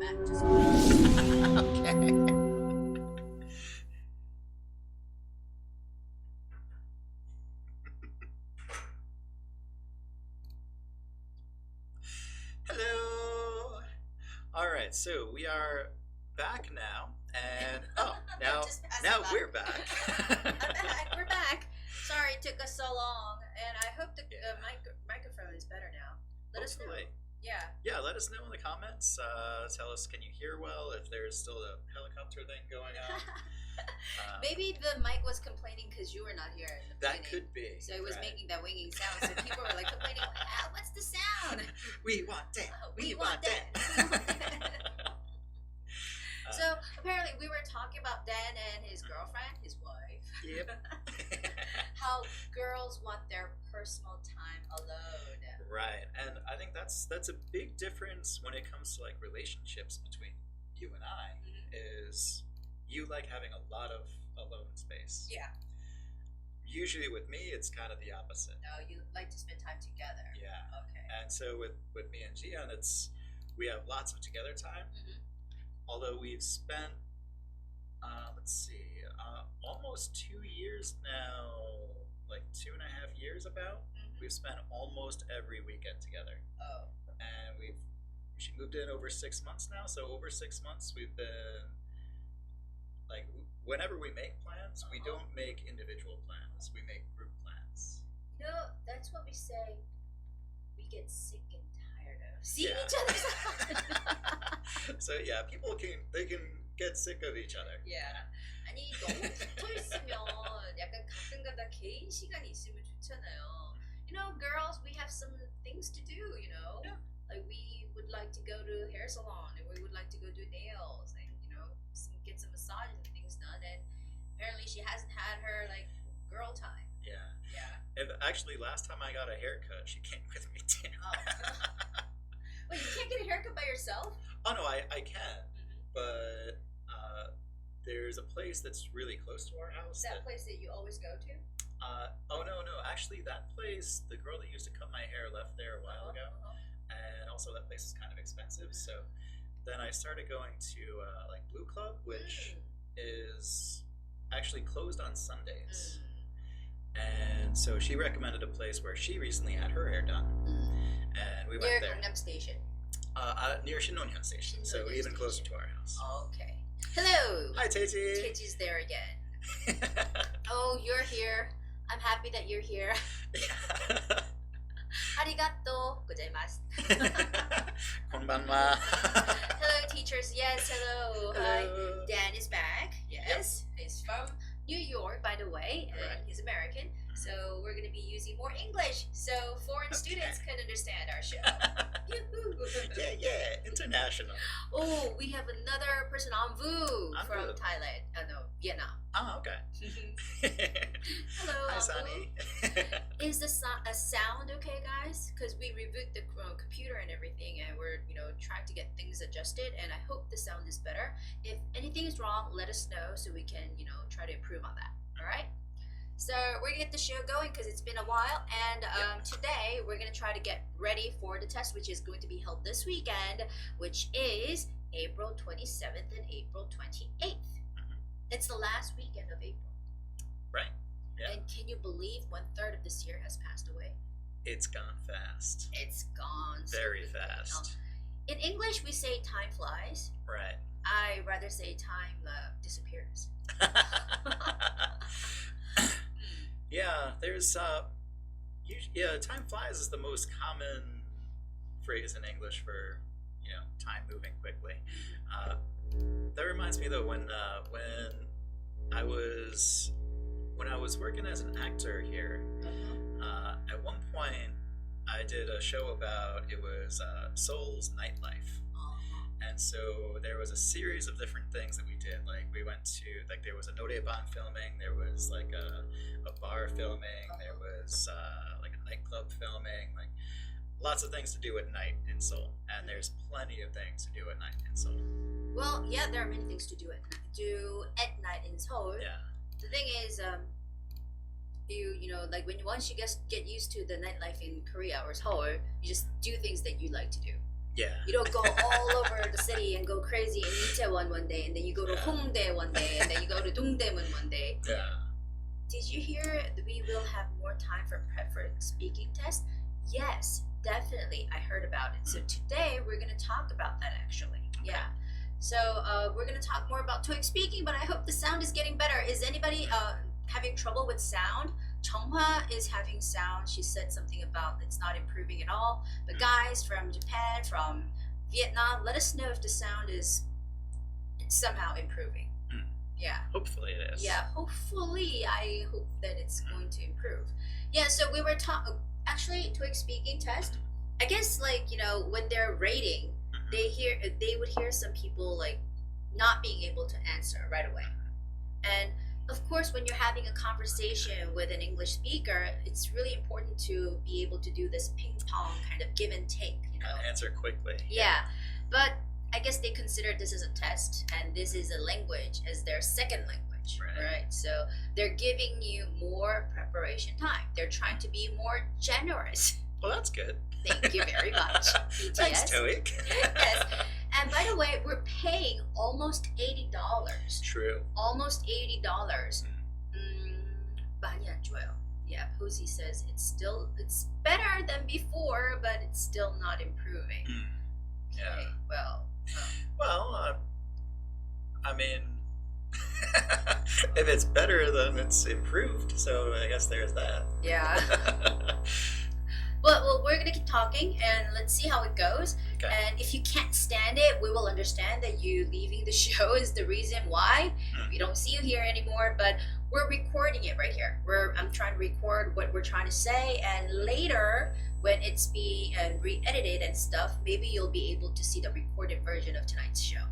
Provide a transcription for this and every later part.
Just Okay. Hello. All right, so we are back now, and now Just pass it now back. we're back. We're back. Sorry it took us so long, and I hope the microphone is better now. Let us know. Hopefully. Yeah. Let us know in the comments. Tell us, can you hear well? If there's still a helicopter thing going on. Maybe the mic was complaining because you were not here in the That beginning. could be. So it was right. making that winging sound. So people were like complaining, what's the sound? We want that. We want that. So apparently we were talking about Dan and his girlfriend, his wife. Yep. How girls want their personal time alone. Right, and I think that's a big difference when it comes to like relationships between you and I. Is you like having a lot of alone space. Yeah. Usually with me, it's kind of the opposite. No, you like to spend time together. Yeah. Okay. And so with me and Gian, we have lots of together time. Although we've spent, almost 2 years now, like 2.5 years about. We've spent almost every weekend together. Oh. And she moved in over 6 months now, so over 6 months we've been, like, whenever we make plans, we don't make individual plans, we make group plans. You know, that's what we say. We get sick and tired of seeing Yeah. each other's eyes. So yeah, people can get sick of each other. Yeah. 아니 너무 붙어 있으면 약간 가끔가다 개인 시간이 있으면 좋잖아요. You know, girls, we have some things to do. You know, Yeah. like we would like to go to hair salon, and we would like to go do nails, and get some massages and things done. And apparently, she hasn't had her like girl time. Yeah. Yeah. And actually, last time I got a haircut, she came with me too. Wait, you can't get a haircut by yourself? Oh no, I can, but there's a place that's really close to our house. That place that you always go to? Oh no, actually that place, the girl that used to cut my hair left there a while ago, and also that place is kind of expensive. So then I started going to like Blue Club, which is actually closed on Sundays. And so she recommended a place where she recently had her hair done, and we went Near there. Gangnam Station. Near Shinonhyun Station, so Shinonhyun even closer Station. to our house. Okay. Hello. Hi, Taiji. Kitty's there again. Oh, you're here. I'm happy that you're here. Arigato gozaimasu. Konbanwa. Hello, teachers. Yes, hello. Hi. Dan is back. Yes. He's from New York, by the way, and Right. he's American. So we're going to be using more English so foreign students can understand our show. Yoo-hoo. Yeah, international. Oh, we have another person en vue En from vue. Thailand. No, Vietnam. Oh, okay. Hello, Hi, en Sunny. vue. Is the sound okay, guys? Because we reboot the computer and everything, and we're trying to get things adjusted. And I hope the sound is better. If anything is wrong, let us know so we can try to improve on that. All right. So we're gonna get the show going because it's been a while, and today we're gonna try to get ready for the test, which is going to be held this weekend, which is April 27th and April 28th. It's the last weekend of April. Right. Yeah. And can you believe 1/3 of this year has passed away? It's gone fast. It's gone so Very quickly. fast. In English, we say time flies. Right. I rather say time disappears. Yeah, there's time flies is the most common phrase in English for time moving quickly. That reminds me though, when I was working as an actor here, at one point I did a show about Seoul's nightlife. And so there was a series of different things that we did. Like we went to, like there was a noreban filming, there was like a bar filming, there was like a nightclub filming, like lots of things to do at night in Seoul. And there's plenty of things to do at night in Seoul. Well, yeah, there are many things to do at night in Seoul. Yeah. The thing is, like once you get used to the nightlife in Korea or Seoul, you just do things that you like to do. Yeah. You don't go all over the city and go crazy in Itaewon one day, and then you go to Hongdae one day, and then you go to Dongdaemun one day. Yeah. Did you hear that we will have more time for prep for speaking test? Yes, definitely. I heard about it. So today we're going to talk about that actually. Yeah. So we're going to talk more about TOEIC speaking, but I hope the sound is getting better. Is anybody having trouble with sound? Chonghwa is having sound. She said something about it's not improving at all. But guys from Japan, from Vietnam, let us know if the sound is somehow improving. Yeah. Hopefully it is. Yeah, hopefully. I hope that it's going to improve. Yeah, so we were talking, actually, TOEIC speaking test, I guess, like, you know, when they're rating, they would hear some people, like, not being able to answer right away. And of course, when you're having a conversation with an English speaker, it's really important to be able to do this ping pong kind of give and take, you know. Answer quickly. Yeah, but I guess they consider this as a test and this is a language as their second language, right? So they're giving you more preparation time. They're trying to be more generous. Well, that's good. Thank you very much. BTS. Thanks, TOEIC. Yes. And by the way, we're paying almost $80. True. Almost $80. 많이 안 좋아요. Yeah, Posey says it's better than before, but it's still not improving. Yeah. Okay, well. Well, I mean, if it's better, then it's improved. So I guess there's that. Yeah. Well, we're gonna keep talking and let's see how it goes. Okay. And if you can't stand it, we will understand that you leaving the show is the reason why. We don't see you here anymore, but we're recording it right here. I'm trying to record what we're trying to say, and later when it's being re-edited and stuff, maybe you'll be able to see the recorded version of tonight's show.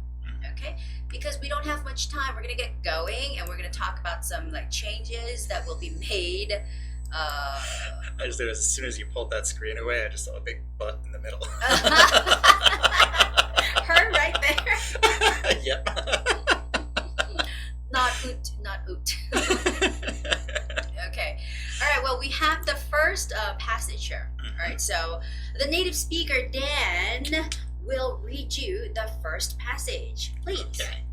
Okay? Because we don't have much time, we're gonna get going and we're gonna talk about some like changes that will be made. I just as soon as you pulled that screen away, I just saw a big butt in the middle. Her right there. Yep. Not oot, not oot. Okay. All right. Well, we have the first passage here. All right. So the native speaker Dan will read you the first passage, please. Okay.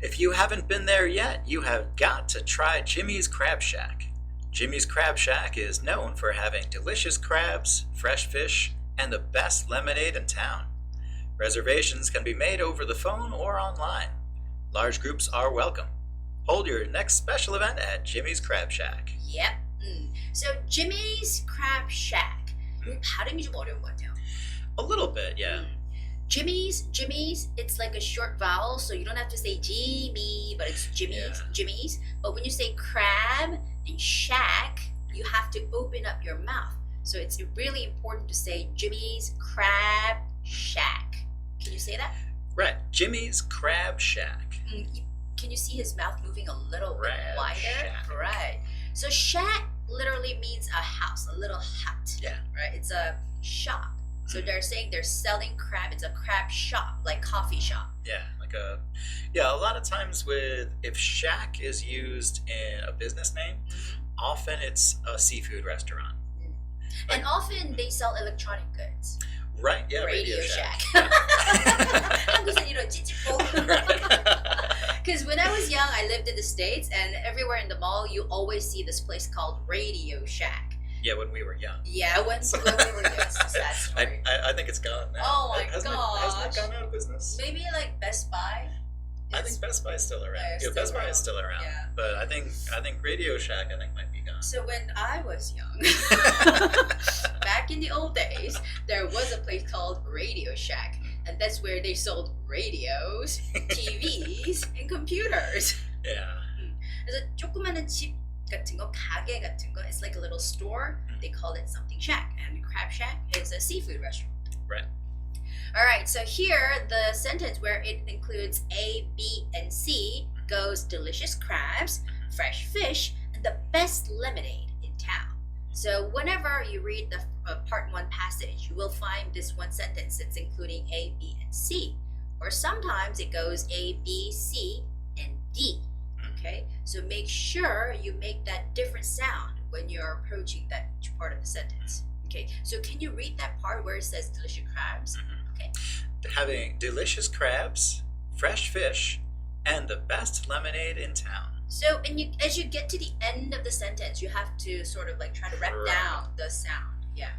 If you haven't been there yet, you have got to try Jimmy's Crab Shack. Jimmy's Crab Shack is known for having delicious crabs, fresh fish, and the best lemonade in town. Reservations can be made over the phone or online. Large groups are welcome. Hold your next special event at Jimmy's Crab Shack. Yep. So Jimmy's Crab Shack. 발음이 좀 어려운 것 같아요. A little bit, yeah. Jimmy's, it's like a short vowel, so you don't have to say Jimmy, but it's Jimmy's, Yeah. Jimmy's. But when you say crab and shack, you have to open up your mouth. So it's really important to say Jimmy's Crab Shack. Can you say that? Right, Jimmy's Crab Shack. Can you see his mouth moving a little bit Crab wider? shack. Right. So shack literally means a house, a little hut. Yeah. Right? It's a shop. So they're saying they're selling crab. It's a crab shop, like coffee shop. Yeah, a lot of times if shack is used in a business name, often it's a seafood restaurant. And often they sell electronic goods. Right, yeah, Radio Shack. 한국에서 이런 찌찌뽕. Because when I was young, I lived in the States, and everywhere in the mall, you always see this place called Radio Shack. Yeah, when we were young. Yeah, when we were young. It's a sad story. I think it's gone now. Oh my Hasn't it gone out of business? Maybe like Best Buy. I think Best Buy is still around. Yeah, Yeah, Best Buy is still still around. Yeah. But I think Radio Shack might be gone. So when I was young, back in the old days, there was a place called Radio Shack, and that's where they sold radios, TVs, and computers. Yeah. 그래서 조그마한 집 같은 거, 가게 같은 거, it's like a little store. They call it something shack, and Crab Shack is a seafood restaurant. Right. All right, so here the sentence where it includes A, B, and C goes delicious crabs, fresh fish, and the best lemonade in town. So whenever you read the part 1 passage, you will find this one sentence that's including A, B, and C. Or sometimes it goes A, B, C, and D. Okay, so make sure you make that different sound when you're approaching that part of the sentence. Okay, so can you read that part where it says delicious crabs? Okay. Having delicious crabs, fresh fish, and the best lemonade in town. So, as you get to the end of the sentence, you have to sort of like try to wrap down the sound. Yeah.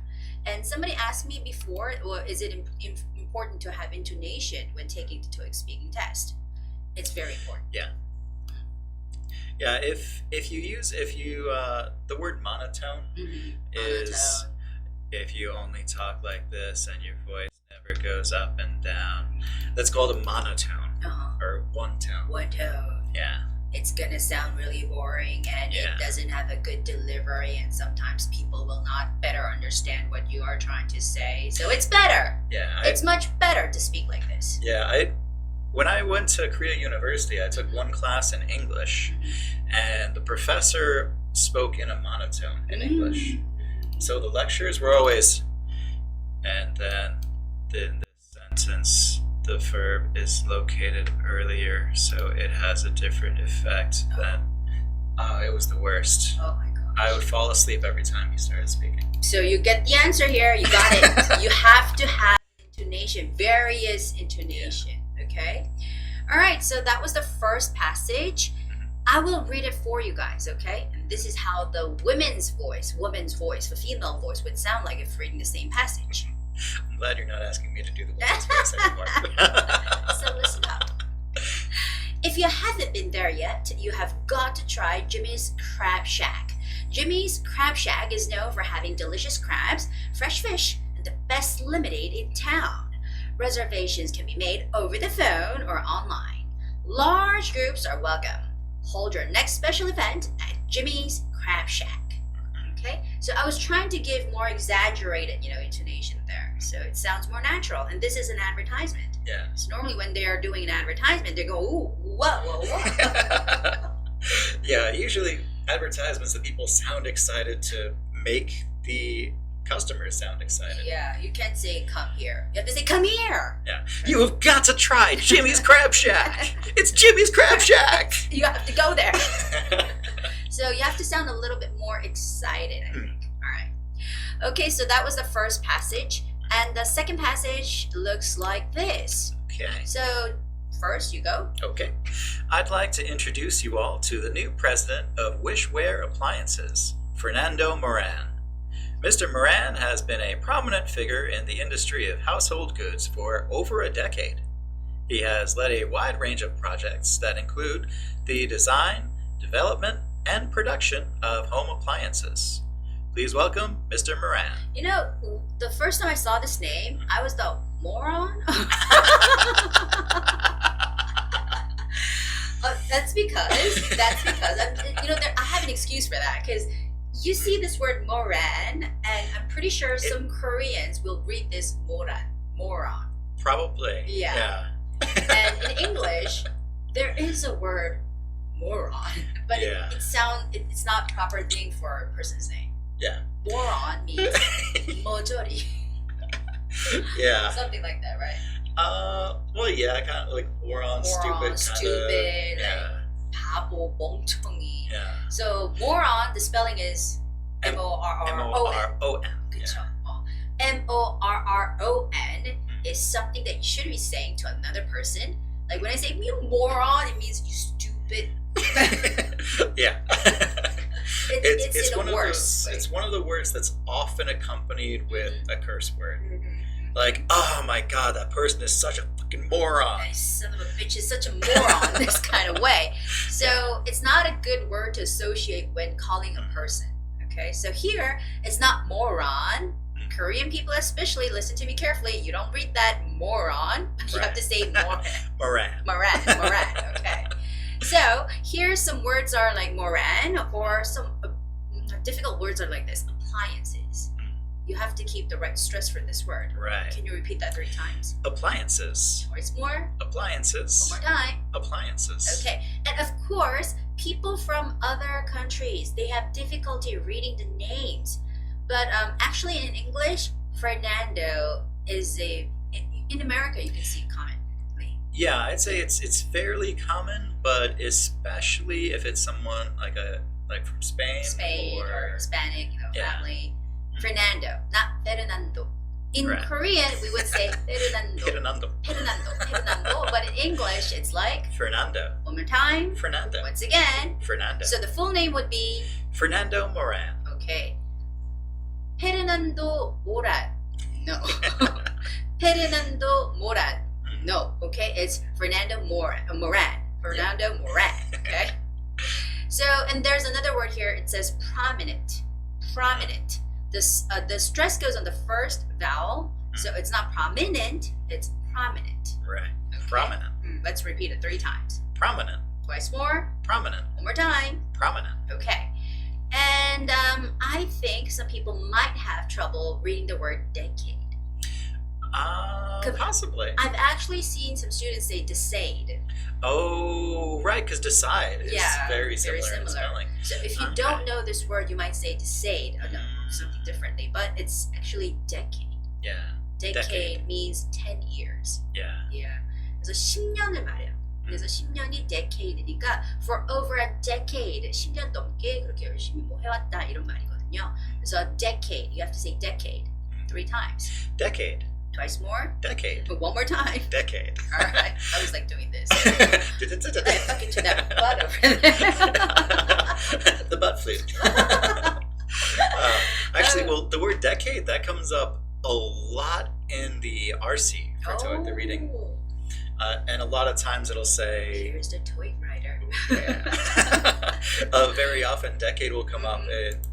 And somebody asked me before, well, is it important to have intonation when taking the TOEIC speaking test? It's very important. Yeah. Yeah, if you the word monotone is if you only talk like this and your voice never goes up and down. That's called a monotone or one tone. One tone. Yeah. It's gonna sound really boring and it doesn't have a good delivery, and sometimes people will not better understand what you are trying to say. So it's better. Yeah. It's much better to speak like this. Yeah, when I went to Korea University, I took one class in English, and the professor spoke in a monotone in English. So the lectures were always, and then in this sentence, the verb is located earlier, so it has a different effect than, it was the worst. Oh my gosh. I would fall asleep every time he started speaking. So you get the answer here, you got it. You have to have intonation, various intonation, okay? All right, so that was the first passage. I will read it for you guys, okay? And this is how the woman's voice, the female voice would sound like if reading the same passage. I'm glad you're not asking me to do the woman's voice anymore. So listen up. If you haven't been there yet, you have got to try Jimmy's Crab Shack. Jimmy's Crab Shack is known for having delicious crabs, fresh fish, and the best lemonade in town. Reservations can be made over the phone or online. Large groups are welcome. Hold your next special event at Jimmy's Crab Shack. Okay, so I was trying to give more exaggerated, intonation there, so it sounds more natural. And this is an advertisement. Yeah. So normally when they are doing an advertisement, they go, ooh, whoa. Yeah, usually advertisements, the people sound excited to make the customers sound excited. Yeah, you can't say come here. You have to say come here. Yeah, you have got to try Jimmy's Crab Shack. It's Jimmy's Crab Shack. You have to go there. So you have to sound a little bit more excited, I think. All right. Okay, so that was the first passage. And the second passage looks like this. Okay. So first you go. Okay. I'd like to introduce you all to the new president of Wishware Appliances, Fernando Moran. Mr. Moran has been a prominent figure in the industry of household goods for over a decade. He has led a wide range of projects that include the design, development, and production of home appliances. Please welcome Mr. Moran. The first time I saw this name, I was the moron. That's because I have an excuse for that, because you see this word moran, and I'm pretty sure some Koreans will read this moron. Probably. Yeah. And in English, there is a word moron, but it's not proper thing for a person's name. Yeah. Moron means mojori. Yeah. Something like that, right? Well, yeah, kind of like moron, stupid. Yeah. 바보, 멍청이. Yeah. So moron, the spelling is M-O-R-R-O-N. 그쵸? M-O-R-R-O-N is something that you shouldn't be saying to another person. Like when I say you moron, it means you stupid. Yeah. It's one worse. It's one of the words that's often accompanied with a curse word. Like, oh my god, that person is such a fucking moron. That son of a bitch is such a moron, this kind of way. So it's not a good word to associate when calling a person. Okay, so here it's not moron. Korean people especially, listen to me carefully. You don't read that moron. You have to say Moran. Moran. Okay. So here some words are like moran, or some difficult words are like this: appliances. You have to keep the right stress for this word. Right. Can you repeat that 3 times? Appliances. Once more. Appliances. One more time. Appliances. Okay. And of course, people from other countries, they have difficulty reading the names. But actually in English, Fernando is in America you can see it commonly. Yeah, I'd say it's fairly common, but especially if it's someone like from Spain or Hispanic, family. Fernando, not Fernando. In Right. Korean, we would say Fernando. Fernando. But in English, it's like, Fernando. one more time, Fernando. once again. Fernando. So the full name would be, Fernando Moran. okay, Fernando Moran. No. Fernando Moran. No, okay, it's Fernando Moran. Fernando Moran, okay? So, and there's another word here, it says prominent. Prominent. The stress goes on the first vowel, so it's not prominent, it's prominent. Right. Okay? Prominent. Let's repeat it 3 times. Prominent. Twice more. Prominent. One more time. Prominent. Okay. And I think some people might have trouble reading the word decade. Possibly. I've actually seen some students say decade. Oh, right, because decide is Yeah, very very similar in similar. spelling. So if you Okay. don't know this word, you might say decade. Oh, no, something differently. But it's actually decade. Yeah. Decade means 10 years. Yeah. Yeah. 그래서 10년을 말해요. 그래서 10년이 decade니까 for over a decade, 10년 넘게 그렇게 열심히 뭐 해왔다 이런 말이거든요. 그래서 decade, you have to say decade 3 times. Decade. Twice more. Decade. But one more time. Decade. All right. I was like doing this. I fucking to that butt over there. The butt flute. Actually, well, the word decade, that comes up a lot in the RC for TOEIC, the reading. And a lot of times it'll say, Here's the TOEIC writer. very often decade will come up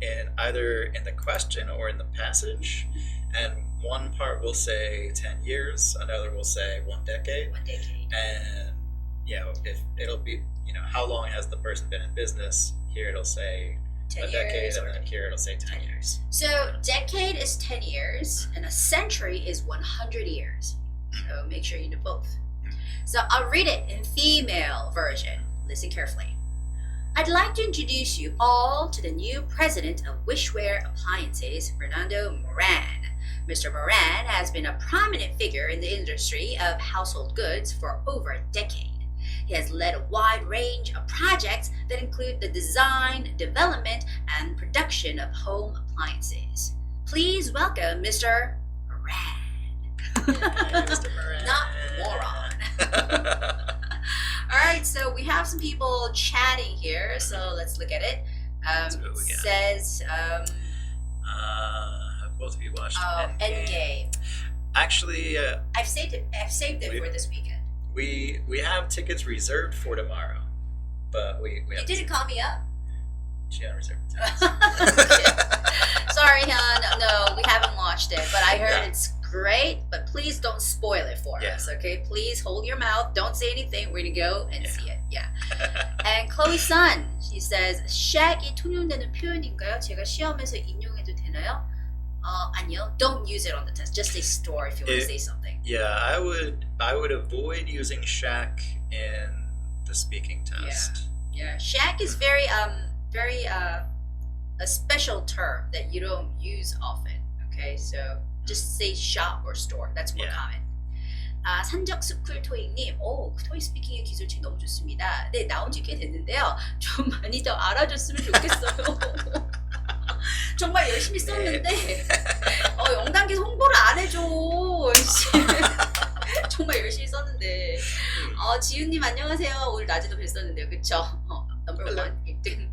in either in the question or in the passage. And one part will say 10 years, another will say 1 decade. 1 decade. And, if it'll be, how long has the person been in business? Here it'll say 10 a decade, years. and then here it'll say 10 years. So decade is 10 years, and a century is 100 years. So make sure you know both. So I'll read it in female version. Listen carefully. I'd like to introduce you all to the new president of Wishware Appliances, Fernando Moran. Mr. Moran has been a prominent figure in the industry of household goods for over a decade. He has led a wide range of projects that include the design, development, and production of home appliances. Please welcome Mr. Moran. Mr. Moran. Not moron. All right, so we have some people chatting here, so let's look at it. Let's see what we got. Says, both of you watched Endgame. Actually, I've saved it for this weekend. we have tickets reserved for tomorrow, but we You have didn't call me up. she unreserved tickets. Sorry, hon. No, we haven't watched it, but I heard Yeah. it's great. But please don't spoil it for Yeah. us, okay? Please hold your mouth. Don't say anything. We're gonna go and Yeah. see it. Yeah. And Chloe Sun, she says, "샥이 통용되는 표현인가요? 제가 시험에서 인용해도 되나요?" 아니요. Don't use it on the test. Just say store if you want to say something. Yeah, I would avoid using shack in the speaking test. Yeah. Shack is very a special term that you don't use often. Okay, so just say shop or store. That's more Yeah. common. 산적스쿨 토익님, 토익 스피킹의 기술책 너무 좋습니다. 네, 나온 지 꽤 됐는데요. 좀 많이 더 알아줬으면 좋겠어요. 정말 열심히 썼는데 영단계 홍보를 안 해줘. 정말 열심히 썼는데. 지윤님 안녕하세요. 오늘 낮에도 뵀었는데요, 그쵸? Number 1, 1등.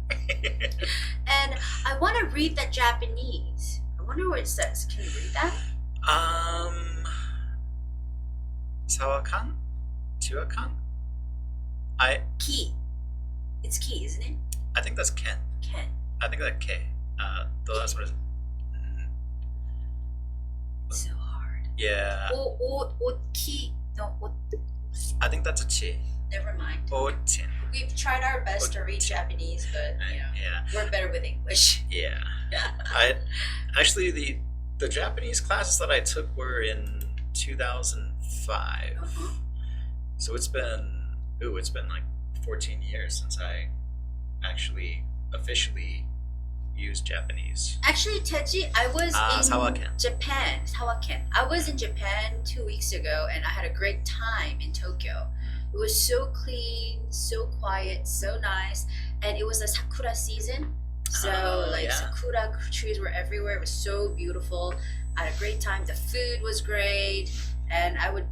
And I want to read that Japanese. I wonder what it says. Can you read that? 사와칸? 지와칸? Ki. It's ki, isn't it? I think that's Ken. Ken. I think that's K. The last one is. It's so hard. Yeah. Ki. No, I think that's a chi. never mind. Otin. We've tried our best to read Japanese, but Yeah. we're better with English. Yeah. Actually the Japanese classes that I took were in 2005. Uh-huh. So it's been like 14 years since I actually officially used Japanese. Actually, Teji, I was in Sawaken. Japan. Sawaken. I was in Japan 2 weeks ago, and I had a great time in Tokyo. It was so clean, so quiet, so nice, and it was the sakura season. So like yeah. sakura trees were everywhere. It was so beautiful. I had a great time. The food was great, and I would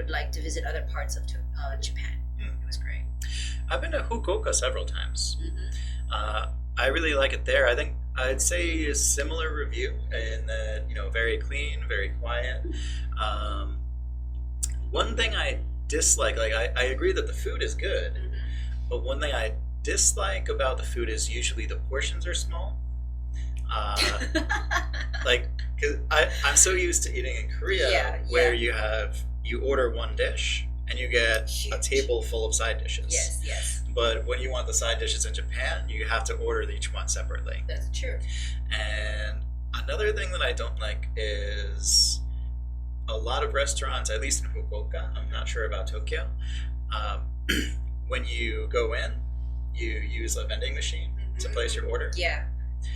like to visit other parts of Japan. It was great. I've been to Fukuoka several times. Mm-hmm. I really like it there. I think I'd say a similar review in that, very clean, very quiet. One thing I dislike, I agree that the food is good, but one thing I dislike about the food is usually the portions are small. Cause I'm so used to eating in Korea, where you order one dish and you get a table full of side dishes. Yes. But when you want the side dishes in Japan, you have to order each one separately. That's true. And another thing that I don't like is a lot of restaurants, at least in Fukuoka, I'm not sure about Tokyo, when you go in, you use a vending machine to place your order. Yeah.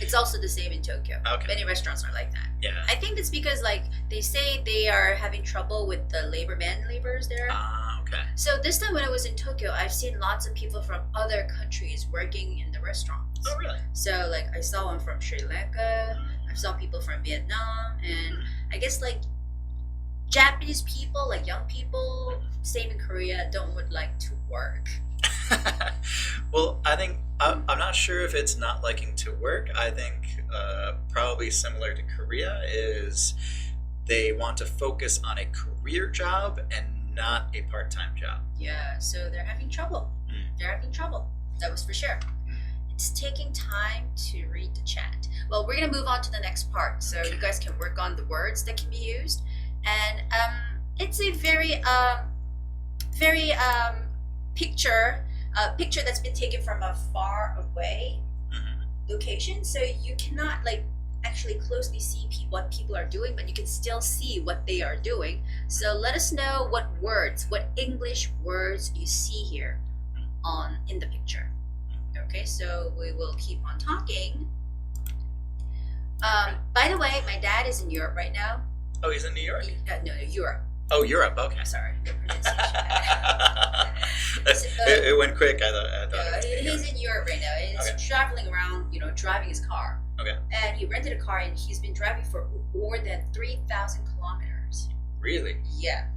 It's also the same in Tokyo. Okay. Many restaurants are like that. Yeah. I think it's because they say they are having trouble with the laborers there. Okay. So this time when I was in Tokyo, I've seen lots of people from other countries working in the restaurants. Oh, really? So I saw one from Sri Lanka. I saw people from Vietnam, and I guess Japanese people, young people, same in Korea, would like to work. Well, I think I'm not sure if it's not liking to work. I think probably similar to Korea is they want to focus on a career job and not a part-time job. Yeah, so they're having trouble. They're having trouble. That was for sure. It's taking time to read the chat. Well, we're gonna move on to the next part, so you guys can work on the words that can be used. And it's a very picture that's been taken from a far away location, so you cannot actually closely see what people are doing, but you can still see what they are doing. So let us know what English words you see here in the picture. Okay, so we will keep on talking. By the way, my dad is in Europe right now. Oh, he's in New York? No, Europe. Oh, Europe. Okay. Sorry, the pronunciation. It went quick. I thought. He's in Europe right now. He's traveling around, driving his car. Okay. And he rented a car, and he's been driving for more than 3,000 kilometers. Really? Yeah.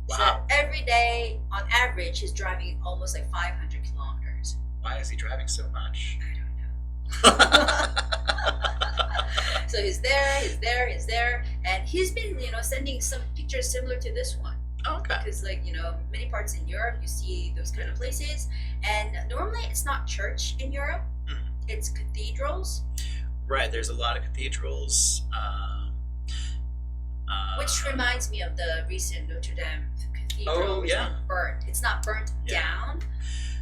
Wow. So every day, on average, he's driving almost 500 kilometers. Why is he driving so much? I don't know. So he's there, and he's been, sending some pictures similar to this one. Oh, okay. Because, many parts in Europe, you see those kind of places, and normally it's not church in Europe; it's cathedrals. Right. There's a lot of cathedrals. Which reminds me of the recent Notre Dame cathedral, which was burnt. It's not burnt down,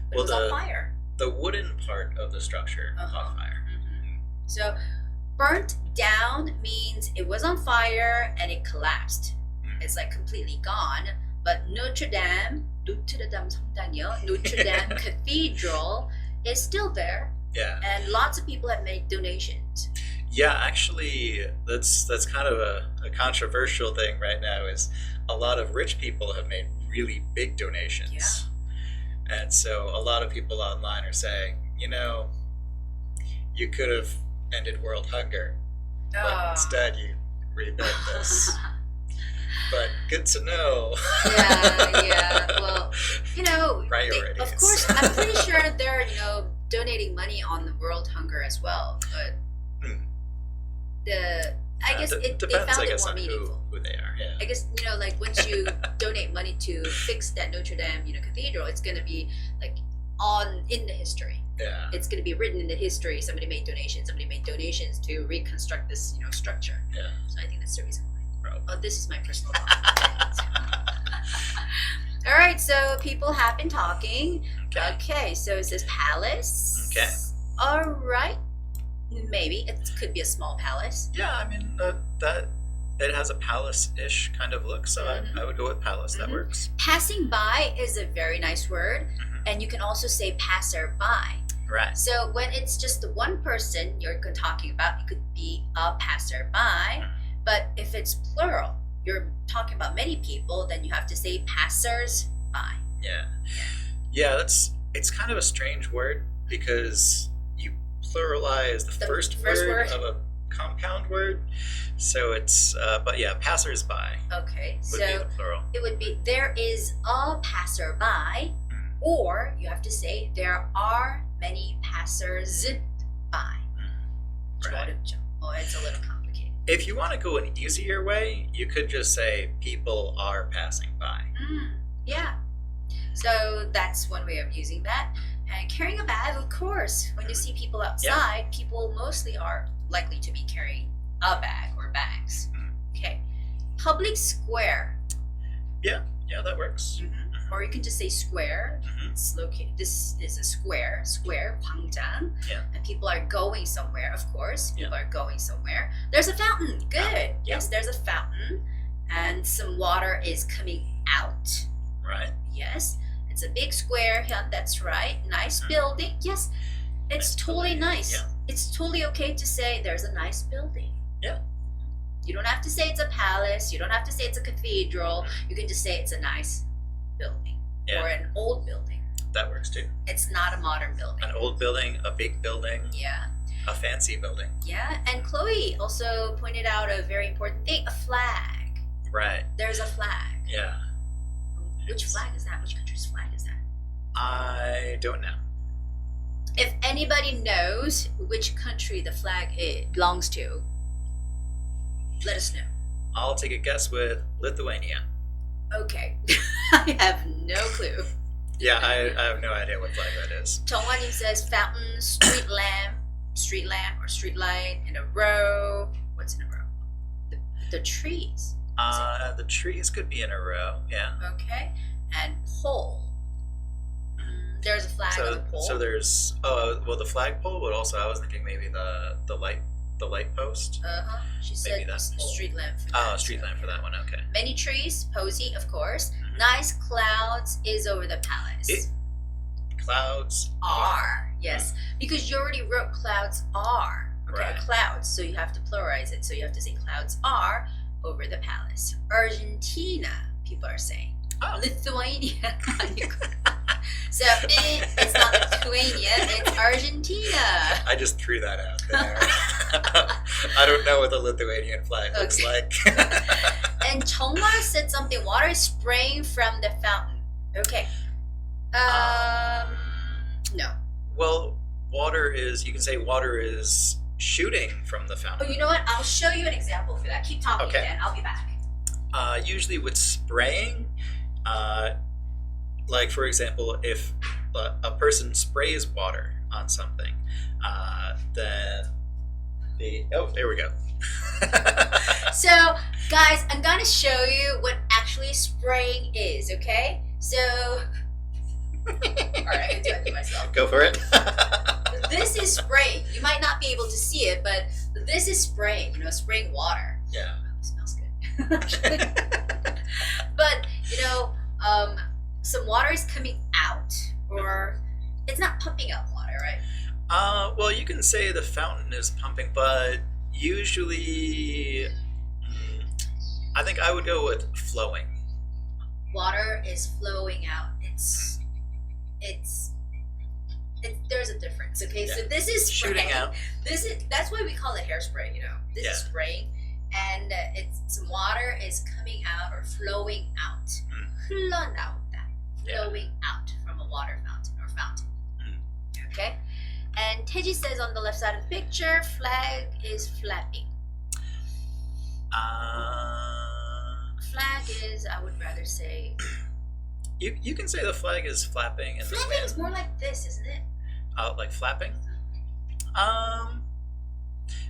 but it was on fire. The wooden part of the structure caught fire. So burnt down means it was on fire and it collapsed. It's completely gone. But Notre Dame Cathedral is still there. Yeah. And lots of people have made donations. Yeah, actually, that's kind of a controversial thing right now is a lot of rich people have made really big donations. Yeah. And so a lot of people online are saying, you could have ended world hunger, but instead you rebuilt this. But good to know. Yeah. Well, priorities. Of course, I'm pretty sure they're, donating money on the world hunger as well. But I guess they found it more meaningful. Who they are. Yeah. I guess once you donate money to fix that Notre Dame, cathedral, it's gonna be in the history. Yeah. It's gonna be written in the history. Somebody made donations to reconstruct this, structure. Yeah. So I think that's the reason why. Probably. Oh, this is my personal thought. All right, so people have been talking. Okay, so it says palace. Okay. All right. Maybe it could be a small palace. Yeah, I mean that it has a palace-ish kind of look, so I would go with palace. That works. Passing by is a very nice word, and you can also say passerby. Right. So when it's just the one person you're talking about, it could be a passerby. But if it's plural, you're talking about many people, then you have to say passers-by. Yeah, it's kind of a strange word because you pluralize the first first word word? of a compound word. So it's, but yeah, passersby Okay, would so be the plural. it would be there is a passerby, or you have to say there are many passers-by. 좀 Right. 어렵죠? It's a little complicated. If you want to go an easier way, you could just say people are passing by. Yeah. So that's one way of using that. And carrying a bag, of course, when you see people outside, people mostly are likely to be carrying a bag or bags. Okay. Public square. Yeah, that works. Or you can just say square. It's located. This is a square. 광장. Yeah. And people are going somewhere. Of course, people Yeah. are going somewhere. There's a fountain. Good. Yes, there's a fountain, and some water is coming out. Right. Yes, it's a big square. Yeah, that's right. Nice building. Yes, it's Nice totally building. nice. Yeah. It's totally okay to say there's a nice building. Yeah. You don't have to say it's a palace. You don't have to say it's a cathedral. You can just say it's a nice building Yeah. or an old building. That works too. It's not a modern building. An old building, a big building, Yeah. a fancy building. Yeah. And Chloe also pointed out a very important thing, a flag. Right. There's a flag. Yeah. Which flag is that? Which country's flag is that? I don't know. If anybody knows which country the flag belongs to, let us know. I'll take a guess with Lithuania. Okay. I have no clue. Yeah, I have no idea what flag that is. 정화님 says fountain, street lamp or street light in a row. What's in a row? The trees. The trees could be in a row. Yeah. Okay. And pole. There's a flag on the pole. So there's the flagpole, but also I was thinking maybe the light post. She said maybe that pole. street lamp. For Oh, that, street so, lamp for that one. Okay. Many trees, posy, of course. Nice clouds is over the palace. Clouds Are. Yes, because you already wrote clouds are. Okay, Right. clouds. So you have to pluralize it. So you have to say clouds are over the palace. Argentina, people are saying. Oh. Lithuania. So it's not Lithuania, it's Argentina. I just threw that out there. I don't know what the Lithuanian flag looks like. And Chongmar said something. Water is spraying from the fountain. Okay. No. Well, you can say water is shooting from the Oh, fountain. you know what? I'll show you an example for that. Keep talking, Okay. Dan. I'll be back. Usually with spraying, like for example, if a person sprays water on something, then there we go. So, guys, I'm gonna show you what actually spraying is, okay? So, alright, I can do it to myself. Go for it. This is spraying. You might not be able to see it, but this is spraying, spraying water. Yeah. It smells good. But, some water is coming out, or it's not pumping out water, right? Well, you can say the fountain is pumping, but usually, I think I would go with flowing. Water is flowing out. There's a difference, okay? Yeah. So this is spraying. Shooting out. That's why we call it hairspray, This is spraying, and some water is coming out or flowing out. 흘러나온다. Flowing out from a water fountain or fountain. Okay? And Teji says on the left side of the picture, flag is flapping. Flag is, I would rather say... You can say the flag is flapping in the Flapping wind. is more like this, isn't it? Like flapping?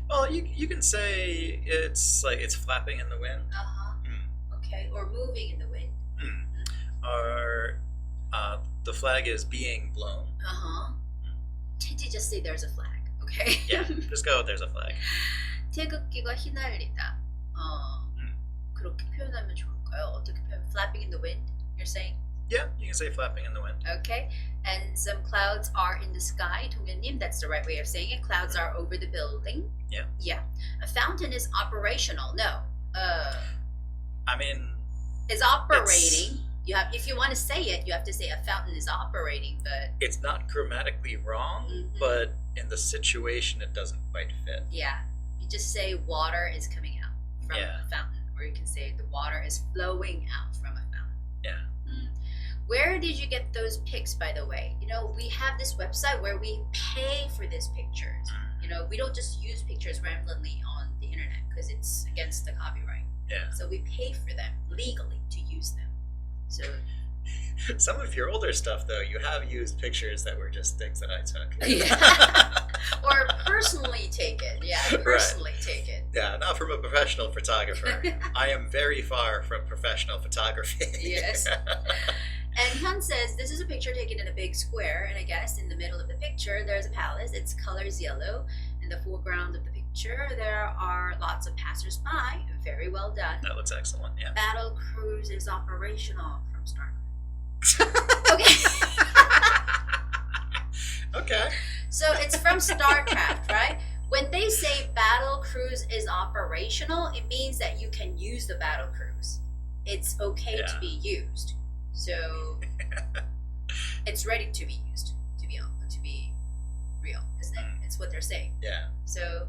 Well, you can say it's like it's flapping in the wind. Okay, or moving in the wind. Or the flag is being blown. Teji just say there's a flag, okay? Yeah, just go with there's a flag. 태극기가 휘날리다. 그렇게 표현하면 좋을까요? 어떻게 표현? Flapping in the wind, you're saying? Yeah, you can say flapping in the wind. Okay, and some clouds are in the sky. 동현님, that's the right way of saying it. Clouds are over the building. Yeah. Yeah. A fountain is operational. No. I mean, It's operating. If you want to say it, you have to say a fountain is operating, but it's not grammatically wrong, but in the situation it doesn't quite fit. Yeah, you just say water is coming out from Yeah. a fountain, or you can say the water is flowing out from a fountain. Yeah. Where did you get those pics, by the way? You know, we have this website where we pay for these pictures. You know, we don't just use pictures randomly on the internet because it's against the copyright. Yeah. So we pay for them legally to use them. So Some of your older stuff, though, you have used pictures that were just things that I took. yeah. Or personally taken. Yeah, personally taken. Yeah, not from a professional photographer. I am very far from professional photography. Yes. And Hyun says this is a picture taken in a big square, and I guess in the middle of the picture there's a palace. Its color is yellow. In the foreground of the picture there are lots of passers-by. Very well done. That looks excellent, yeah. Battle cruise is operational from StarCraft. Okay. Okay. So it's from StarCraft, right? When they say battle cruise is operational, it means that you can use the battle cruise. It's okay to Yeah. be used. So it's ready to be used, to be real, isn't it? It's what they're saying. Yeah. So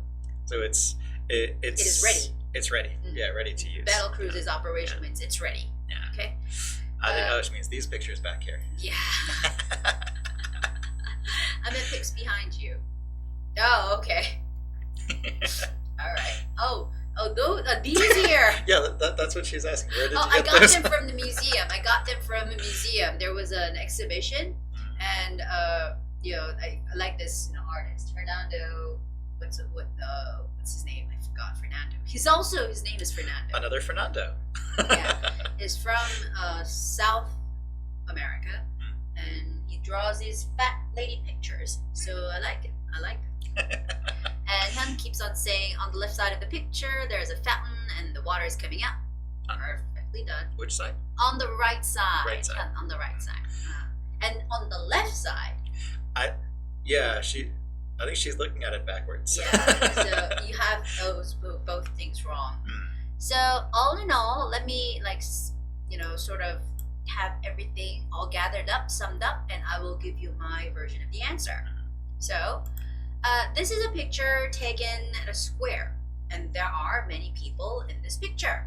it's it is ready. It's ready. Mm. Yeah, ready to use. Battle cruise is operational means it's ready. Yeah. Okay. I think that just means these pictures back here. Yeah. I'm in pics behind you. Oh, okay. All right. Oh, these here. Yeah, that's what she's asking. Where did Oh, you I get got those? them from the museum. There was an exhibition, and you know, I like this artist, Fernando. What's his name? I forgot. Fernando. His name is Fernando. Another Fernando. Yeah, he's from South America, and he draws these fat lady pictures. So I like it. And Hyun keeps on saying, on the left side of the picture, there's a fountain and the water is coming out. Perfectly done. Which side? On the right side. Right side. On the right side. And on the left side. Yeah, I think she's looking at it backwards. Yeah. So you have those both things wrong. So all in all, let me sort of have everything all gathered up, summed up, and I will give you my version of the answer. So this is a picture taken at a square, and there are many people in this picture.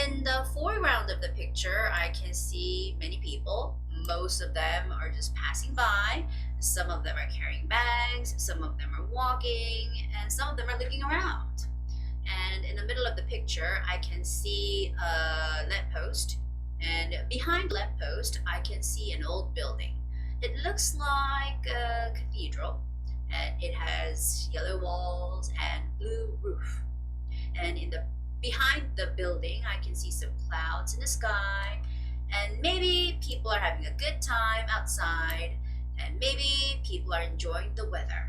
In the foreground of the picture, I can see many people. Most of them are just passing by. Some of them are carrying bags, some of them are walking, and some of them are looking around. And in the middle of the picture, I can see a lamppost, and behind the lamppost, I can see an old building. It looks like a cathedral, and it has yellow walls and blue roof. And behind the building, I can see some clouds in the sky, and maybe people are having a good time outside, and maybe people are enjoying the weather.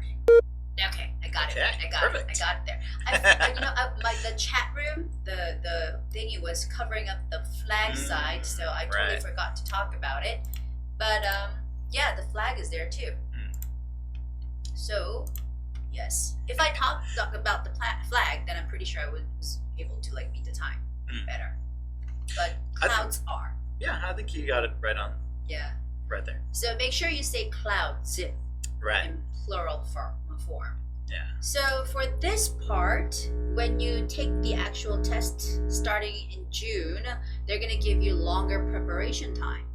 Okay, I got it. I got it there. The chat room, the thingy was covering up the flag side, so I totally forgot to talk about it. But yeah, the flag is there too. So yes, if I talk about the flag, then I'm pretty sure I was able to meet the time better. But clouds are. Yeah, I think you got it right on. Yeah. Right there. So make sure you say clouds Right. in plural form. Yeah. So for this part, when you take the actual test starting in June, they're going to give you longer preparation time,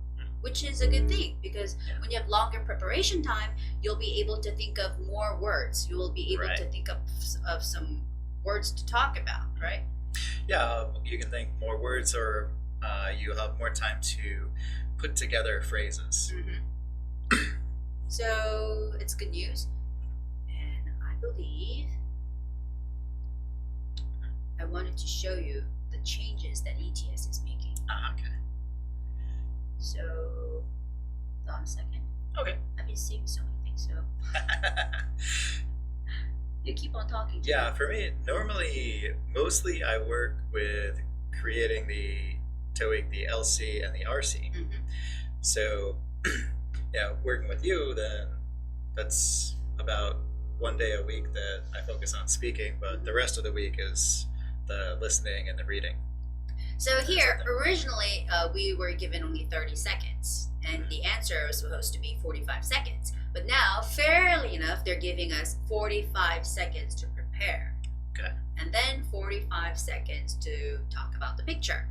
which is a good thing because when you have longer preparation time, you'll be able to think of more words. You will be able to think of some words to talk about, right? Yeah, you can think more words, or you have more time to put together phrases. So it's good news. And I believe I wanted to show you the changes that ETS is making. Okay. So, hold on a second. Okay. I've been seeing so many things, so you keep on talking. Yeah, for me, mostly I work with creating the TOEIC, the LC, and the RC. So, yeah, working with you, then that's about one day a week that I focus on speaking, but the rest of the week is the listening and the reading. So here, originally, we were given only 30 seconds, and the answer was supposed to be 45 seconds. But now, fairly enough, they're giving us 45 seconds to prepare. Okay. And then 45 seconds to talk about the picture.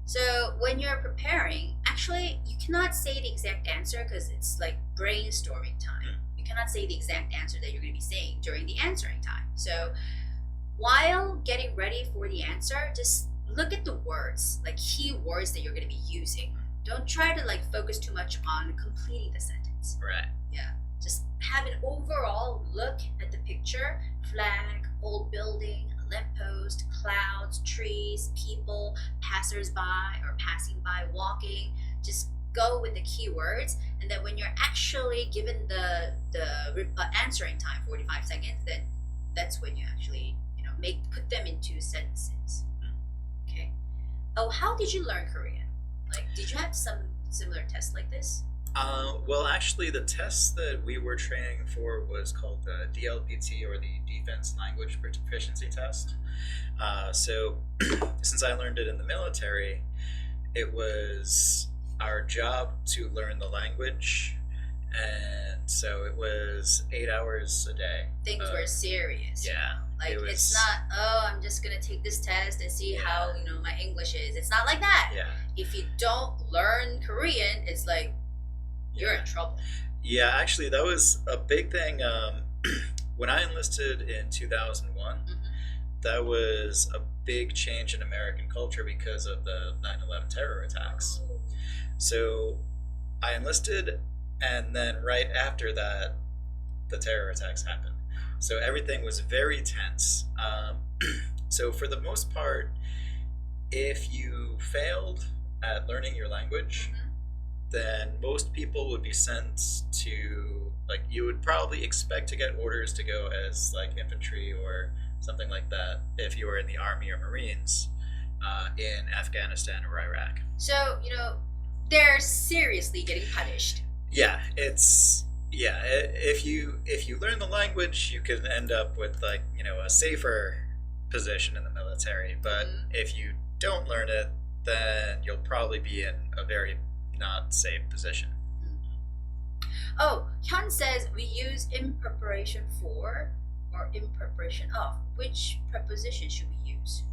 So when you're preparing, actually, you cannot say the exact answer because it's like brainstorming time. You cannot say the exact answer that you're going to be saying during the answering time. So while getting ready for the answer, just look at the words, like key words that you're going to be using. Don't try to like focus too much on completing the sentence. Right. Yeah. Just have an overall look at the picture: flag, old building, lamppost, clouds, trees, people, passers-by or passing by, walking. Just go with the keywords, and then when you're actually given the answering time, 45 seconds, then that's when you actually put them into sentences. Okay. Oh, how did you learn Korean? Like, did you have some similar tests like this? Well, actually, the test that we were training for was called the DLPT, or the Defense Language Proficiency Test. So since I learned it in the military, it was our job to learn the language, and so it was 8 hours a day. Things were serious. Yeah. Like, it's not, oh, I'm just gonna take this test and see how my English is. It's not like that. Yeah. If you don't learn Korean, it's like you're in trouble. Yeah, actually, that was a big thing. When I enlisted in 2001, that was a big change in American culture because of the 9/11 terror attacks. Oh. So I enlisted, and then right after that, the terror attacks happened. So everything was very tense. So for the most part, if you failed at learning your language, then most people would be sent to, like, you would probably expect to get orders to go as like infantry or something like that if you were in the Army or Marines in Afghanistan or Iraq. So, they're seriously getting punished. Yeah, if you learn the language, you can end up with like, a safer position in the military. But if you don't learn it, then you'll probably be in a very not safe position. Oh, Hyun says we use in preparation for or in preparation of. Which preposition should we use?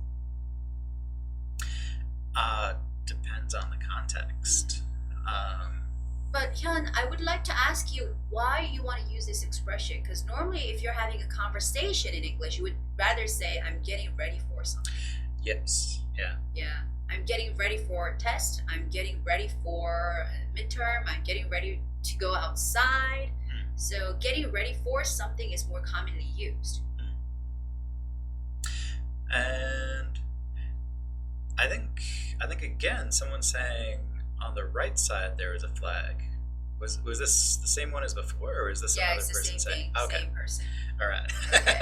Depends on the context. But Hyun, I would like to ask you why you want to use this expression, because normally if you're having a conversation in English, you would rather say, I'm getting ready for something. Yes. Yeah. Yeah. I'm getting ready for a test. I'm getting ready for a midterm. I'm getting ready to go outside. So getting ready for something is more commonly used. And I think again, someone's saying on the right side there is a flag. Was this the same one as before, or is this another person saying? Okay. Same person. All right. Okay.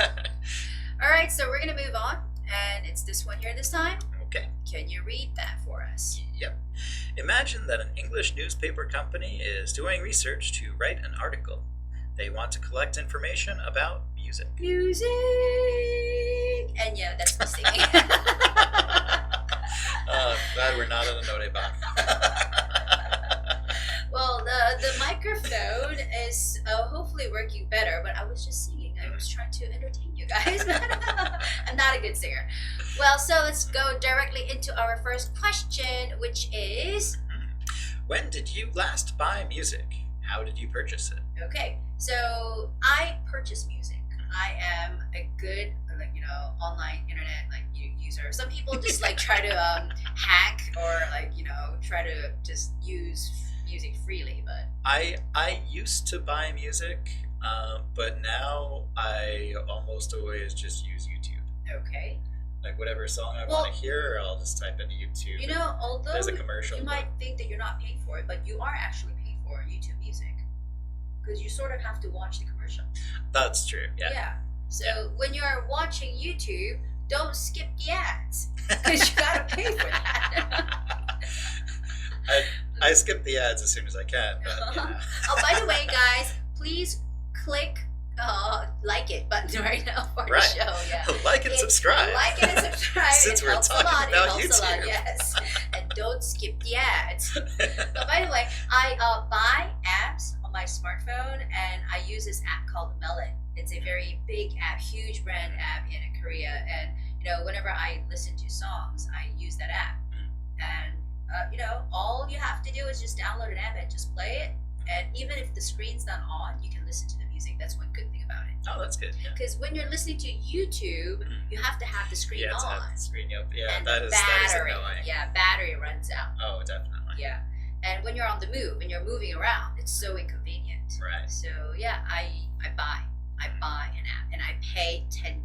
All right, so we're gonna move on, and it's this one here this time. Okay. Can you read that for us? Yep. Imagine that an English newspaper company is doing research to write an article. They want to collect information about music. Music! And yeah, that's me singing. Glad we're not on a note Well, the microphone is hopefully working better, but I was just singing. I was trying to entertain you guys. I'm not a good singer. Well, so let's go directly into our first question, which is... When did you last buy music? How did you purchase it? Okay, so I purchase music. I am a good, online internet user. Some people just try to hack or try to just use music freely. But I used to buy music, but now I almost always just use YouTube. Okay. Like whatever song I want to hear, I'll just type into YouTube. Although there's a commercial, you might think that you're not paying for it, but you are actually paying for YouTube Music. Because you sort of have to watch the commercial. That's true, yeah. Yeah. So when you're watching YouTube, don't skip the ads. Because you gotta pay for that. I skip the ads as soon as I can. But, Oh, by the way, guys, please click like it button right now for the show. Yeah. Like and subscribe. Like it and subscribe. Since it we're helps talking a lot. about It helps YouTube. a lot, yes. And Don't skip the ads. But by the way, I buy apps on my smartphone, and I use this app called Melon. It's a very big app, huge brand app in Korea, and whenever I listen to songs, I use that app. And all you have to do is just download an app and just play it. And even if the screen's not on, you can listen to the music. That's one good thing about it. Oh, that's good. Because when you're listening to YouTube, you have to have the screen Yeah, to on. have the screen up. Yeah, And that is battery. annoying. Yeah, battery runs out. Oh, definitely. Yeah. And when you're on the move and you're moving around, it's so inconvenient. Right. So yeah, I buy an app and I pay $10,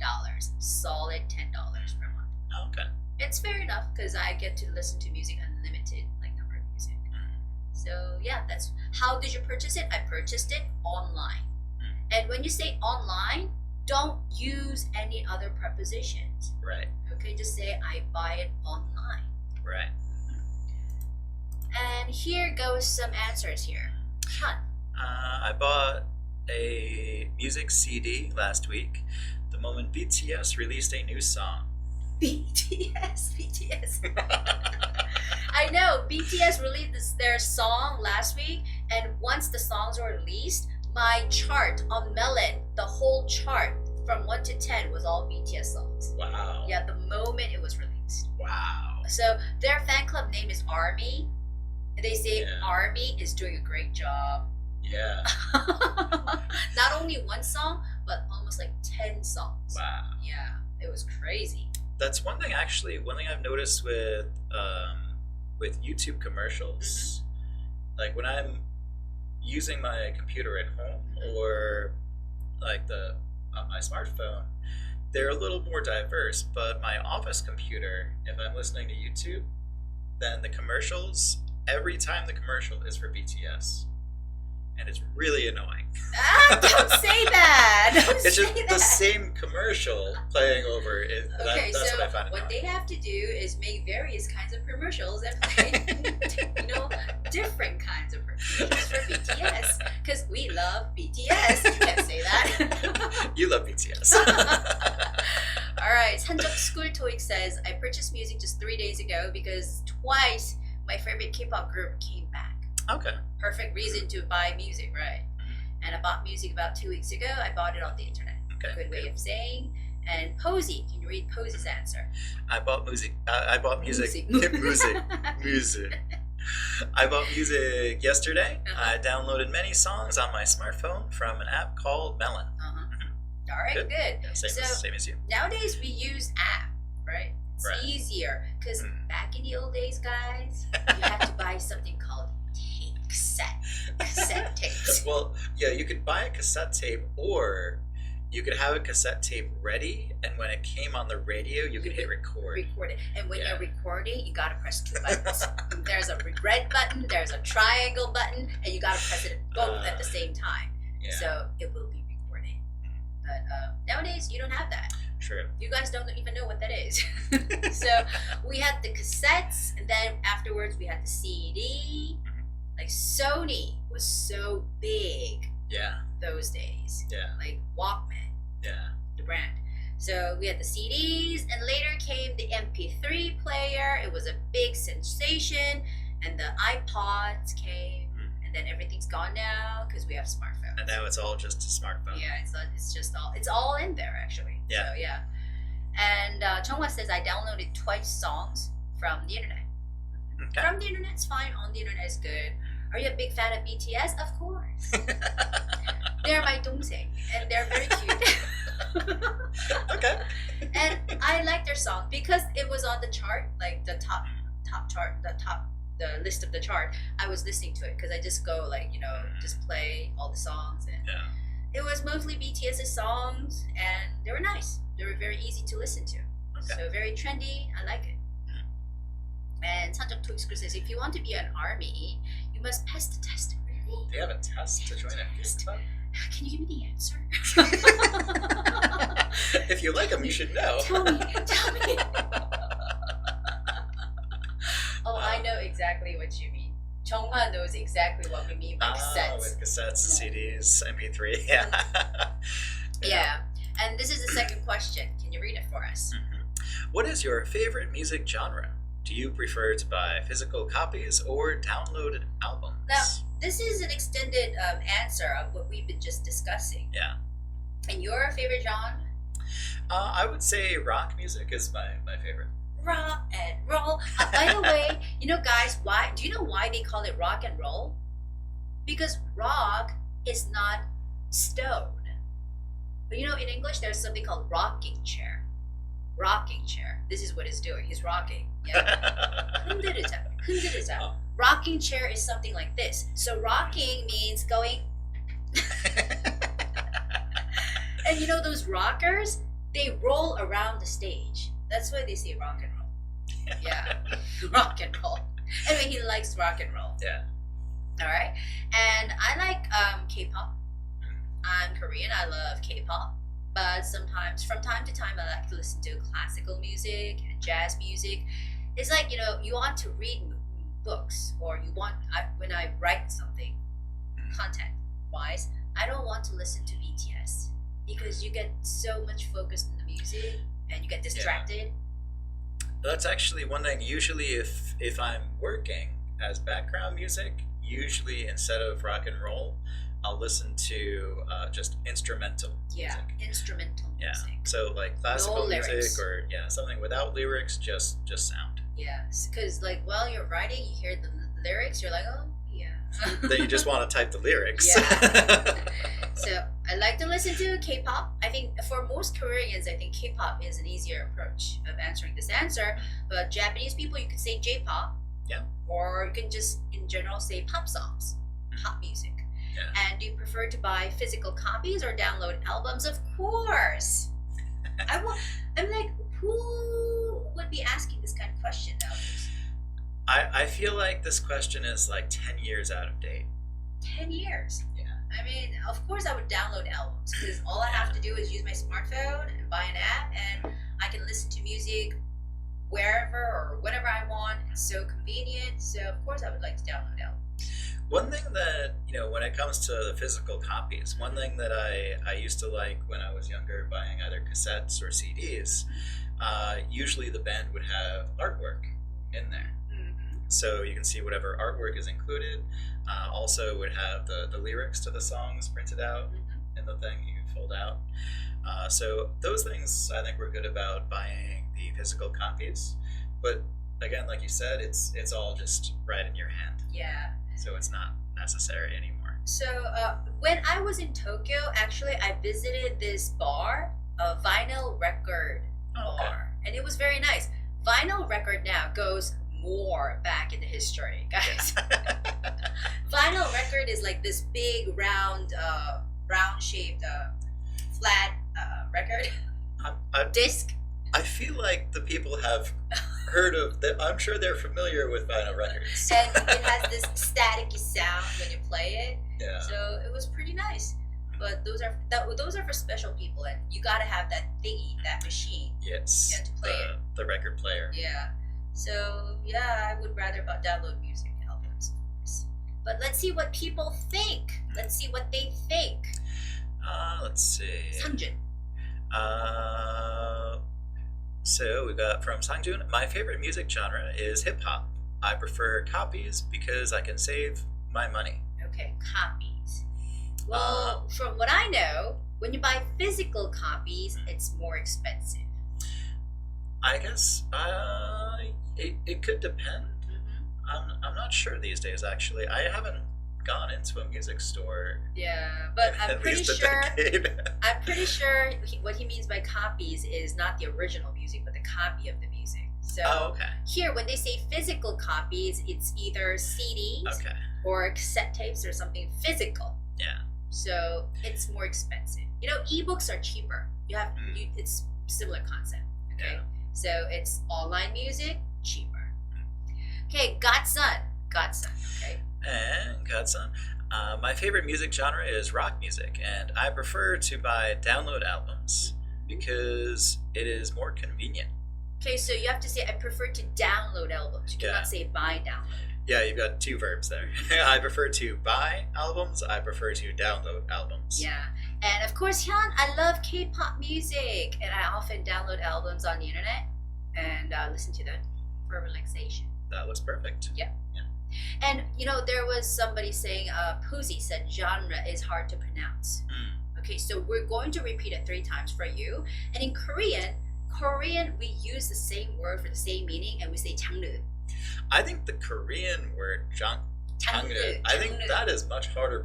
solid $10 per month. Oh, okay. It's fair enough because I get to listen to music unlimited, like number of music. So yeah, that's how did you purchase it? I purchased it online. And when you say online, don't use any other prepositions. Right. Okay, just say I buy it online. Right. And here goes some answers here. Fun. I bought a music CD last week the moment BTS released a new song. BTS. I know BTS released their song last week, and once the songs were released, my chart on Melon, the whole chart from 1 to 10 was all BTS songs. Wow. Yeah, the moment it was released. Wow. So their fan club name is ARMY. And they say ARMY is doing a great job. Yeah. Not only one song, but almost like 10 songs. Wow. Yeah, it was crazy. That's one thing I've noticed with YouTube commercials. Like when I'm using my computer at home or like on my smartphone, they're a little more diverse. But my office computer, if I'm listening to YouTube, then the commercials, every time the commercial is for BTS. And it's really annoying. Don't say that. Don't It's just say the that. same commercial playing over. Okay, That's so what I find what annoying. they have to do is make various kinds of commercials and play, different kinds of commercials for BTS. Because we love BTS. You can't say that. You love BTS. All right, Sanjok School TOEIC says, I purchased music just 3 days ago because twice my favorite K-pop group came back. Okay. Perfect reason to buy music, right? And I bought music about 2 weeks ago. I bought it on the internet. Okay. Good way of saying. And Posey, can you read Posey's answer? I bought music. I bought music. Music. Music. I bought music yesterday. Uh-huh. I downloaded many songs on my smartphone from an app called Melon. All right, good. Yeah, same as you. Nowadays we use app, right? It's Right. easier because back in the old days, guys, you had to buy something called cassette tapes. Well, yeah, you could buy a cassette tape, or you could have a cassette tape ready, and when it came on the radio, you could hit record. Record it, and when Yeah. you're recording, you gotta press 2 buttons. There's a red button, there's a triangle button, and you gotta press it both at the same time. Yeah. So it will be recording. But nowadays, you don't have that. True. You guys don't even know what that is. So we had the cassettes, and then afterwards we had the CD. Like Sony was so big Yeah. those days. Yeah. Like Walkman, Yeah. the brand. So we had the CDs, and later came the MP3 player. It was a big sensation, and the iPods came, and then everything's gone now because we have smartphones. And now it's all just a smartphone. Yeah, it's all in there actually. Yeah. So yeah. And Chonghwa says I downloaded twice songs from the internet. Okay. From the internet's fine. On the internet is good. Are you a big fan of BTS? Of course. They're my dongseng, and they're very cute. Okay. And I like their song because it was on the chart, like the top chart, the list of the chart. I was listening to it because I just go just play all the songs, and Yeah. it was mostly BTS's songs, and they were nice. They were very easy to listen to. Okay. So very trendy. I like it. And Sanjok TOEIC School says, if you want to be an army, you must pass the test. Really? Do you have a test to join a Test. club? Can you give me the answer? If you like them, you should know. Tell me. Oh, I know exactly what you mean. Chonghwa knows exactly what we mean by cassettes. With cassettes, CDs, MP3. Yeah. Yeah. And this is the second question. Can you read it for us? What is your favorite music genre? do you prefer to buy physical copies or downloaded albums? Now, this is an extended answer of what we've been just discussing. Yeah. And your favorite genre? I would say rock music is my favorite. Rock and roll. By the way, guys, do you know why they call it rock and roll? Because rock is not stone. But in English, there's something called rocking chair. Rocking chair. This is what it's doing. He's rocking. Yeah. 흔들으자. 흔들으자. Oh. Rocking chair is something like this. So rocking means going. And those rockers, they roll around the stage. That's why they say rock and roll. Yeah. Rock and roll. Anyway, he likes rock and roll. Yeah. All right. And I like K-pop. I'm Korean. I love K-pop. But sometimes, from time to time, I like to listen to classical music and jazz music. It's like, you want to read books, or when I write something, content-wise, I don't want to listen to BTS because you get so much focused on the music and you get distracted. Yeah. That's actually one thing. Usually, if I'm working as background music, usually instead of rock and roll, I'll listen to just instrumental music. Yeah, instrumental music. So like classical music lyrics. or something without lyrics, just sound. Yeah, because while you're writing, you hear the lyrics, you're like, oh yeah. Then you just want to type the lyrics. Yeah. So I like to listen to K-pop. I think for most Koreans, I think K-pop is an easier approach of answering this answer. But Japanese people, you could say J-pop. Yeah. Or you can just in general say pop songs, pop music. Yeah. And do you prefer to buy physical copies or download albums? Of course. I'm like, who would be asking this kind of question nowadays? I feel like this question is like 10 years out of date. 10 years? Yeah. I mean, of course I would download albums because all I have to do is use my smartphone and buy an app and I can listen to music wherever or whenever I want. It's so convenient. So of course I would like to download albums. One thing that, when it comes to the physical copies, one thing that I used to like when I was younger, buying either cassettes or CDs, usually the band would have artwork in there. Mm-hmm. So you can see whatever artwork is included. Also would have the lyrics to the songs printed out in the thing you can fold out. So those things I think were good about buying the physical copies. But again, like you said, it's all just right in your hand. Yeah. So it's not necessary anymore. So when I was in Tokyo, actually, I visited this bar, a vinyl record bar, and it was very nice. Vinyl record now goes more back in the history, guys. Vinyl record is like this big, round shaped, flat record disc. I feel like the people have heard of that. I'm sure they're familiar with vinyl records. And it has this staticky sound when you play it. Yeah. So it was pretty nice. But those are for special people, and you gotta have that thingy, that machine. Yes. Yeah, to play it. The record player. Yeah. So yeah, I would rather download music albums, of course. But let's see what people think. Let's see what they think. Let's see. Sangjun. So we got from Sangjun, my favorite music genre is hip hop. I prefer copies because I can save my money. Okay, copies. Well, from what I know, when you buy physical copies, it's more expensive. I guess it could depend. Mm-hmm. I'm not sure these days, actually. I haven't gone into a music store. Yeah, but I'm pretty sure. Decade. I'm pretty sure what he means by copies is not the original music, but the copy of the music. So okay. Here, when they say physical copies, it's either CDs or cassette tapes or something physical. Yeah. So it's more expensive. Ebooks are cheaper. It's similar concept. Okay. Yeah. So it's online music, cheaper. Okay, Godson. Okay. And Godson. My favorite music genre is rock music, and I prefer to buy download albums because it is more convenient. Okay, so you have to say, I prefer to download albums. You cannot say buy download. Yeah, you've got two verbs there. I prefer to buy albums. I prefer to download albums. Yeah. And of course, Hyun, I love K-pop music. And I often download albums on the internet and listen to them. for relaxation. That looks perfect. Yeah. And there was somebody saying, Poozy said genre is hard to pronounce. Okay, so we're going to repeat it 3 times for you. And in Korean, we use the same word for the same meaning, and we say 장르. I think the Korean word 장르, I think that is much harder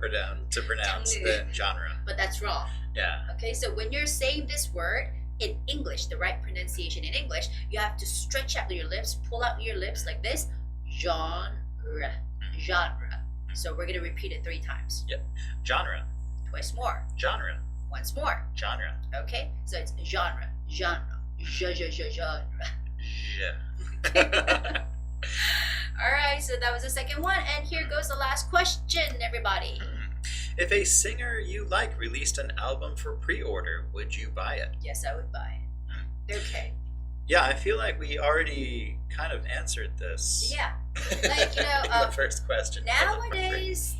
to pronounce than genre. But that's wrong. Yeah. Okay, so when you're saying this word in English, the right pronunciation in English, you have to stretch out your lips, pull out your lips like this. Genre. So we're going to repeat it 3 times. Yep. Genre. Twice more. Genre. Once more. Genre. Okay, so it's genre. Genre. Yeah. All right, so that was the second one, and here goes the last question, everybody. If a singer you like released an album for pre-order, would you buy it? Yes, I would buy it. Okay. Yeah, I feel like we already kind of answered this. Yeah, like the first question. Nowadays,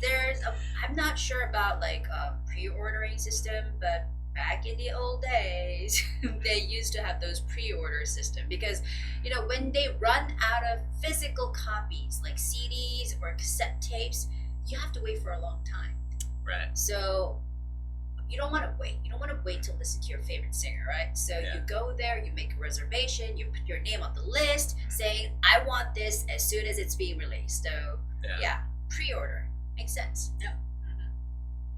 I'm not sure about like pre-ordering system, but back in the old days, they used to have those pre-order system because when they run out of physical copies like CDs or cassette tapes, you have to wait for a long time. Right. So you don't want to wait. You don't want to wait to listen to your favorite singer, right? So you go there, you make a reservation, you put your name on the list saying, I want this as soon as it's being released. So yeah, pre-order. Makes sense. Yeah.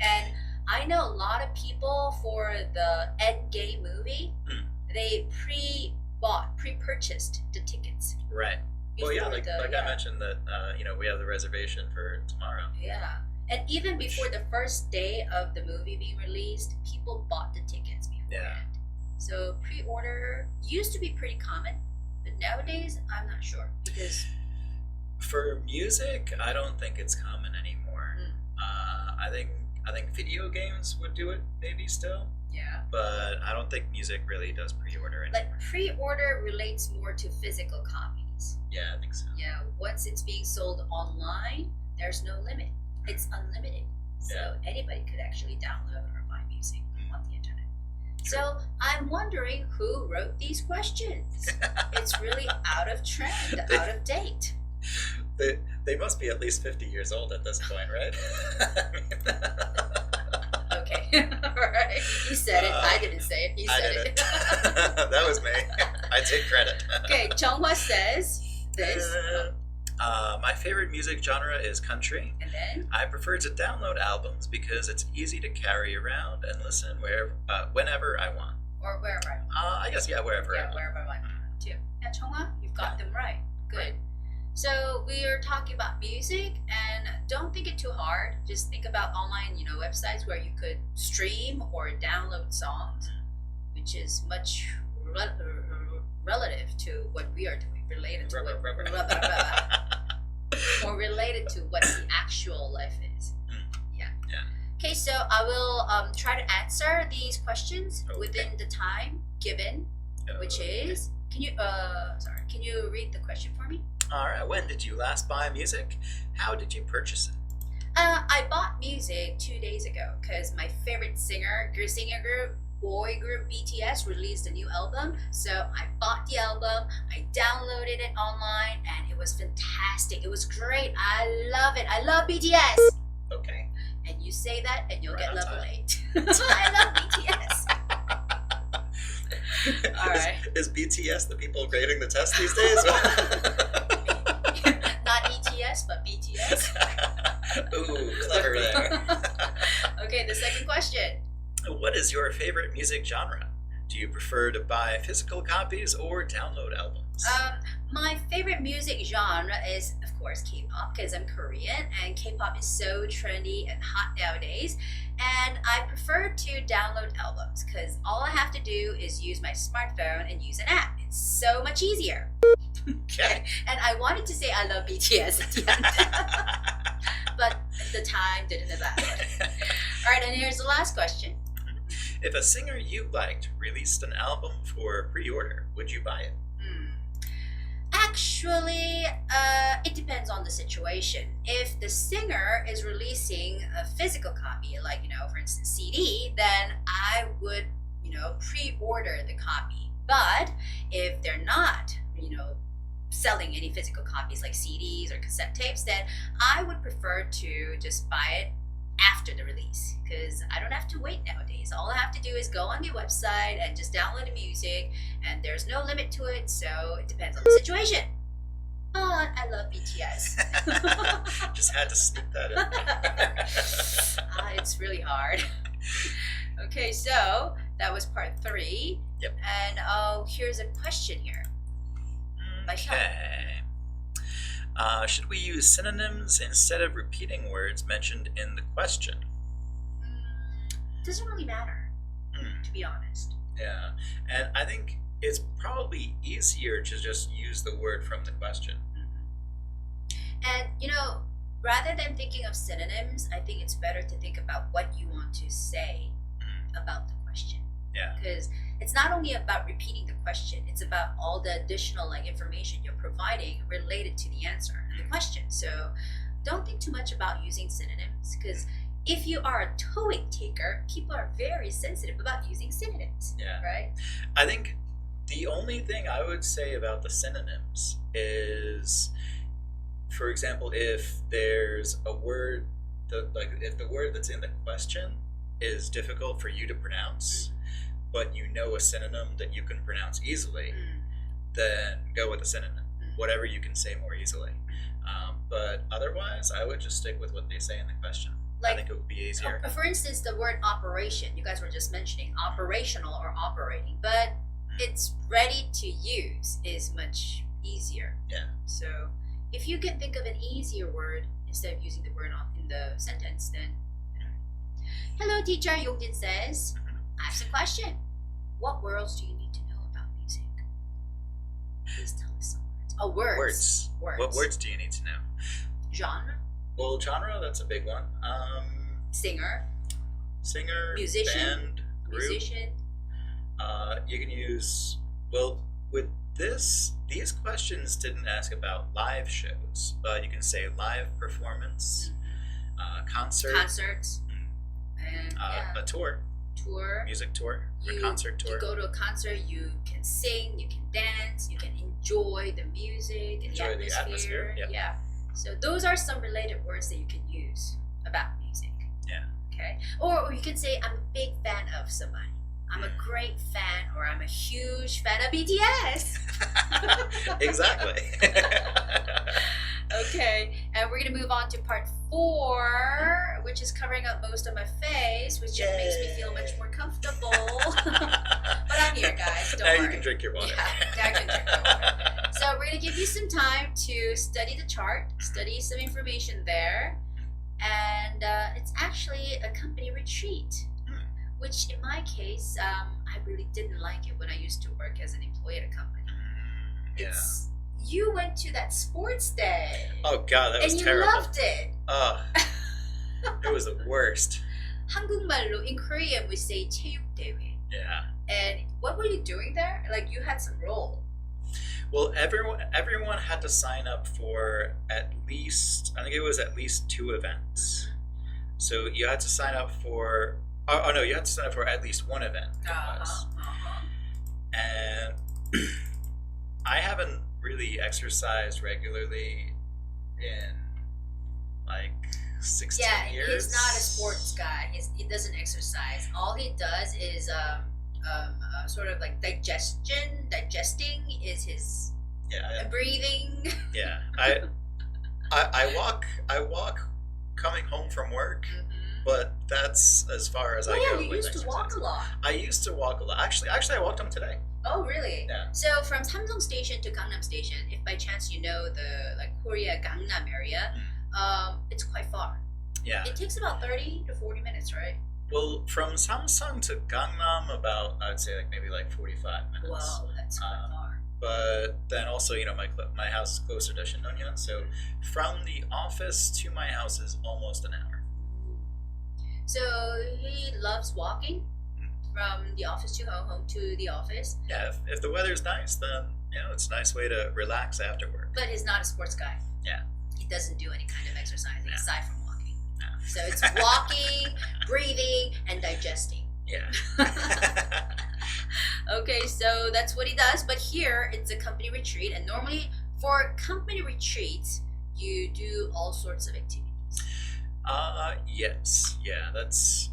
And I know a lot of people for the Endgame movie, they pre-purchased the tickets. Right. Well, yeah, like I mentioned that, we have the reservation for tomorrow. Yeah. And even before the first day of the movie being released, people bought the tickets beforehand. Yeah. So pre-order used to be pretty common, but nowadays I'm not sure because for music, I don't think it's common anymore. I think video games would do it maybe still. Yeah. But I don't think music really does pre-order anymore. Like pre-order relates more to physical copies. Yeah, I think so. Yeah. Once it's being sold online, there's no limit. It's unlimited. So anybody could actually download or buy music on the internet. True. So I'm wondering who wrote these questions. It's really out of trend, out of date. They must be at least 50 years old at this point, right? Okay. All right. You said it. I didn't say it. You said it. That was me. I take credit. Okay. Chonghua says this. My favorite music genre is country. And then? I prefer to download albums because it's easy to carry around and listen whenever I want. Or wherever I want. I guess, wherever I want. Wherever I want too. Yeah, Chonghua, you've got them right. Good. Right. So we are talking about music, and don't think it too hard. Just think about online, websites where you could stream or download songs, which is much relative to what we are doing. More related to what the actual life is. Yeah. Okay, so I will try to answer these questions within the time given, which is can you read the question for me? All right. When did you last buy music? How did you purchase it? I bought music 2 days ago because my favorite boy group BTS released a new album. So I bought the album, I downloaded it online, and it was fantastic. It was great. I love it. I love BTS. Okay. And you say that and you'll get level 8. I love BTS. All right. Is BTS the people grading the test these days? Not ETS, but BTS. Ooh, clever there. Okay, the second question. What is your favorite music genre? Do you prefer to buy physical copies or download albums? My favorite music genre is, of course, K-pop because I'm Korean and K-pop is so trendy and hot nowadays. And I prefer to download albums because all I have to do is use my smartphone and use an app. It's so much easier. Okay. And I wanted to say I love BTS at the end, but the time didn't allow it. All right, and here's the last question. If a singer you liked released an album for pre-order, would you buy it? Actually, it depends on the situation. If the singer is releasing a physical copy, like, for instance, CD, then I would, pre-order the copy. But if they're not, selling any physical copies like CDs or cassette tapes, then I would prefer to just buy it after the release, because I don't have to wait nowadays. All I have to do is go on the website and just download the music, and there's no limit to it, so it depends on the situation. Oh, I love BTS. Just had to sneak that in. It's really hard. Okay, so that was part 3. Yep. And here's a question here. Okay. Should we use synonyms instead of repeating words mentioned in the question? Doesn't really matter, to be honest. Yeah, and I think it's probably easier to just use the word from the question. And, rather than thinking of synonyms, I think it's better to think about what you want to say about the question. Yeah. Because it's not only about repeating the question, it's about all the additional information you're providing related to the answer and the question. So don't think too much about using synonyms, because if you are a TOEIC taker, people are very sensitive about using synonyms. Yeah. Right? I think the only thing I would say about the synonyms is, for example, if there's a word, if the word that's in the question is difficult for you to pronounce, but you know a synonym that you can pronounce easily, then go with a synonym, whatever you can say more easily. But otherwise, I would just stick with what they say in the question. I think it would be easier. For instance, the word operation, you guys were just mentioning operational or operating, but it's ready to use is much easier. Yeah. So if you can think of an easier word instead of using the word in the sentence, then hello teacher, Yongjin says, I have a question. What words do you need to know about music? Please tell us some words. Oh, words. What words do you need to know? Genre. Well, genre, that's a big one. Singer. Musician. Band. Group. Musician. You can use, well, with these questions didn't ask about live shows, but you can say live performance, concert. Concerts. And, a tour. Music tour or concert tour. You go to a concert, you can sing, you can dance, you can enjoy the music and the atmosphere. Yeah. So those are some related words that you can use about music. Yeah. Okay. Or you can say, I'm a big fan of somebody. I'm a great fan, or I'm a huge fan of BTS. Exactly. Okay, and we're gonna move on to part 4, which is covering up most of my face, which just makes me feel much more comfortable. But I'm here, guys. Don't worry. Now you can drink your water. Yeah, now I can drink my water. So we're gonna give you some time to study the chart, study some information there, and it's actually a company retreat. Which in my case, I really didn't like it when I used to work as an employee at a company. Yeah. You went to that sports day. Oh God, that was terrible. And you loved it. It was the worst. 한국말로, in Korean we say 체육대회. Yeah. And what were you doing there? Like you had some role. Well, everyone had to sign up for at least, I think it was at least 2 events. So you had to sign up for, you had to sign up for at least 1 event. And I haven't really exercised regularly in like 16 years. Yeah, he's not a sports guy. He doesn't exercise. All he does is sort of like digesting is his breathing. Yeah, I walk coming home from work. But that's as far as I go. You used to walk a lot. I used to walk a lot. Actually, I walked home today. Oh, really? Yeah. So from Samsung Station to Gangnam Station, if by chance you know the Korea Gangnam area, it's quite far. Yeah. It takes about 30 to 40 minutes, right? Well, from Samsung to Gangnam, about I'd say maybe 45 minutes. Wow, that's quite far. But then also, my house is closer to Shinonyan, so from the office to my house is almost an hour. So he loves walking from the office to home to the office. Yeah, if the weather's nice, then it's a nice way to relax after work. But he's not a sports guy. Yeah. He doesn't do any kind of exercising aside from walking. No. So it's walking, breathing, and digesting. Yeah. Okay, so that's what he does. But here it's a company retreat, and normally For company retreats, you do all sorts of activities. Yes. Yeah, that's...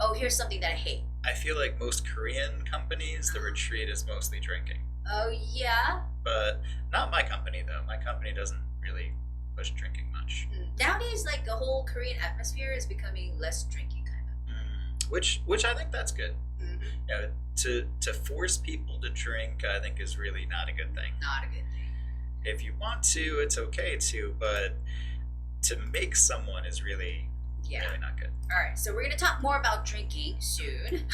Oh, here's something that I hate. I feel like most Korean companies, the retreat is mostly drinking. Oh, yeah? But not my company, though. My company doesn't really push drinking much. Nowadays, like, the whole Korean atmosphere is becoming less drinking, kind of. Which I think that's good. Mm-hmm. You know, to force people to drink, I think is really not a good thing. Not a good thing. If you want to, it's okay to, but to make someone is really, really not good. All right, so we're going to talk more about drinking soon.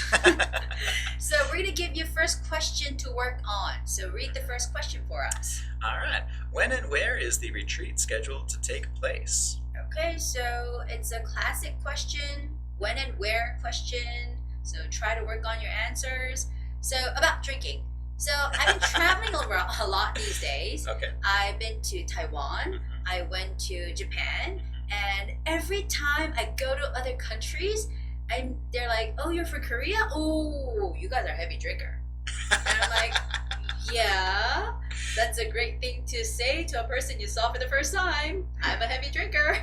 So we're going to give you first question to work on. So read the first question for us. All right. When and where is the retreat scheduled to take place? Okay, so it's a classic question, when and where question. So try to work on your answers. So about drinking. So I've been traveling around a lot these days. Okay. I've been to Taiwan. I went to Japan. And every time I go to other countries, and they're like, oh, you're from Korea? Oh, you guys are a heavy drinker. And I'm like, yeah, that's a great thing to say to a person you saw for the first time. I'm a heavy drinker.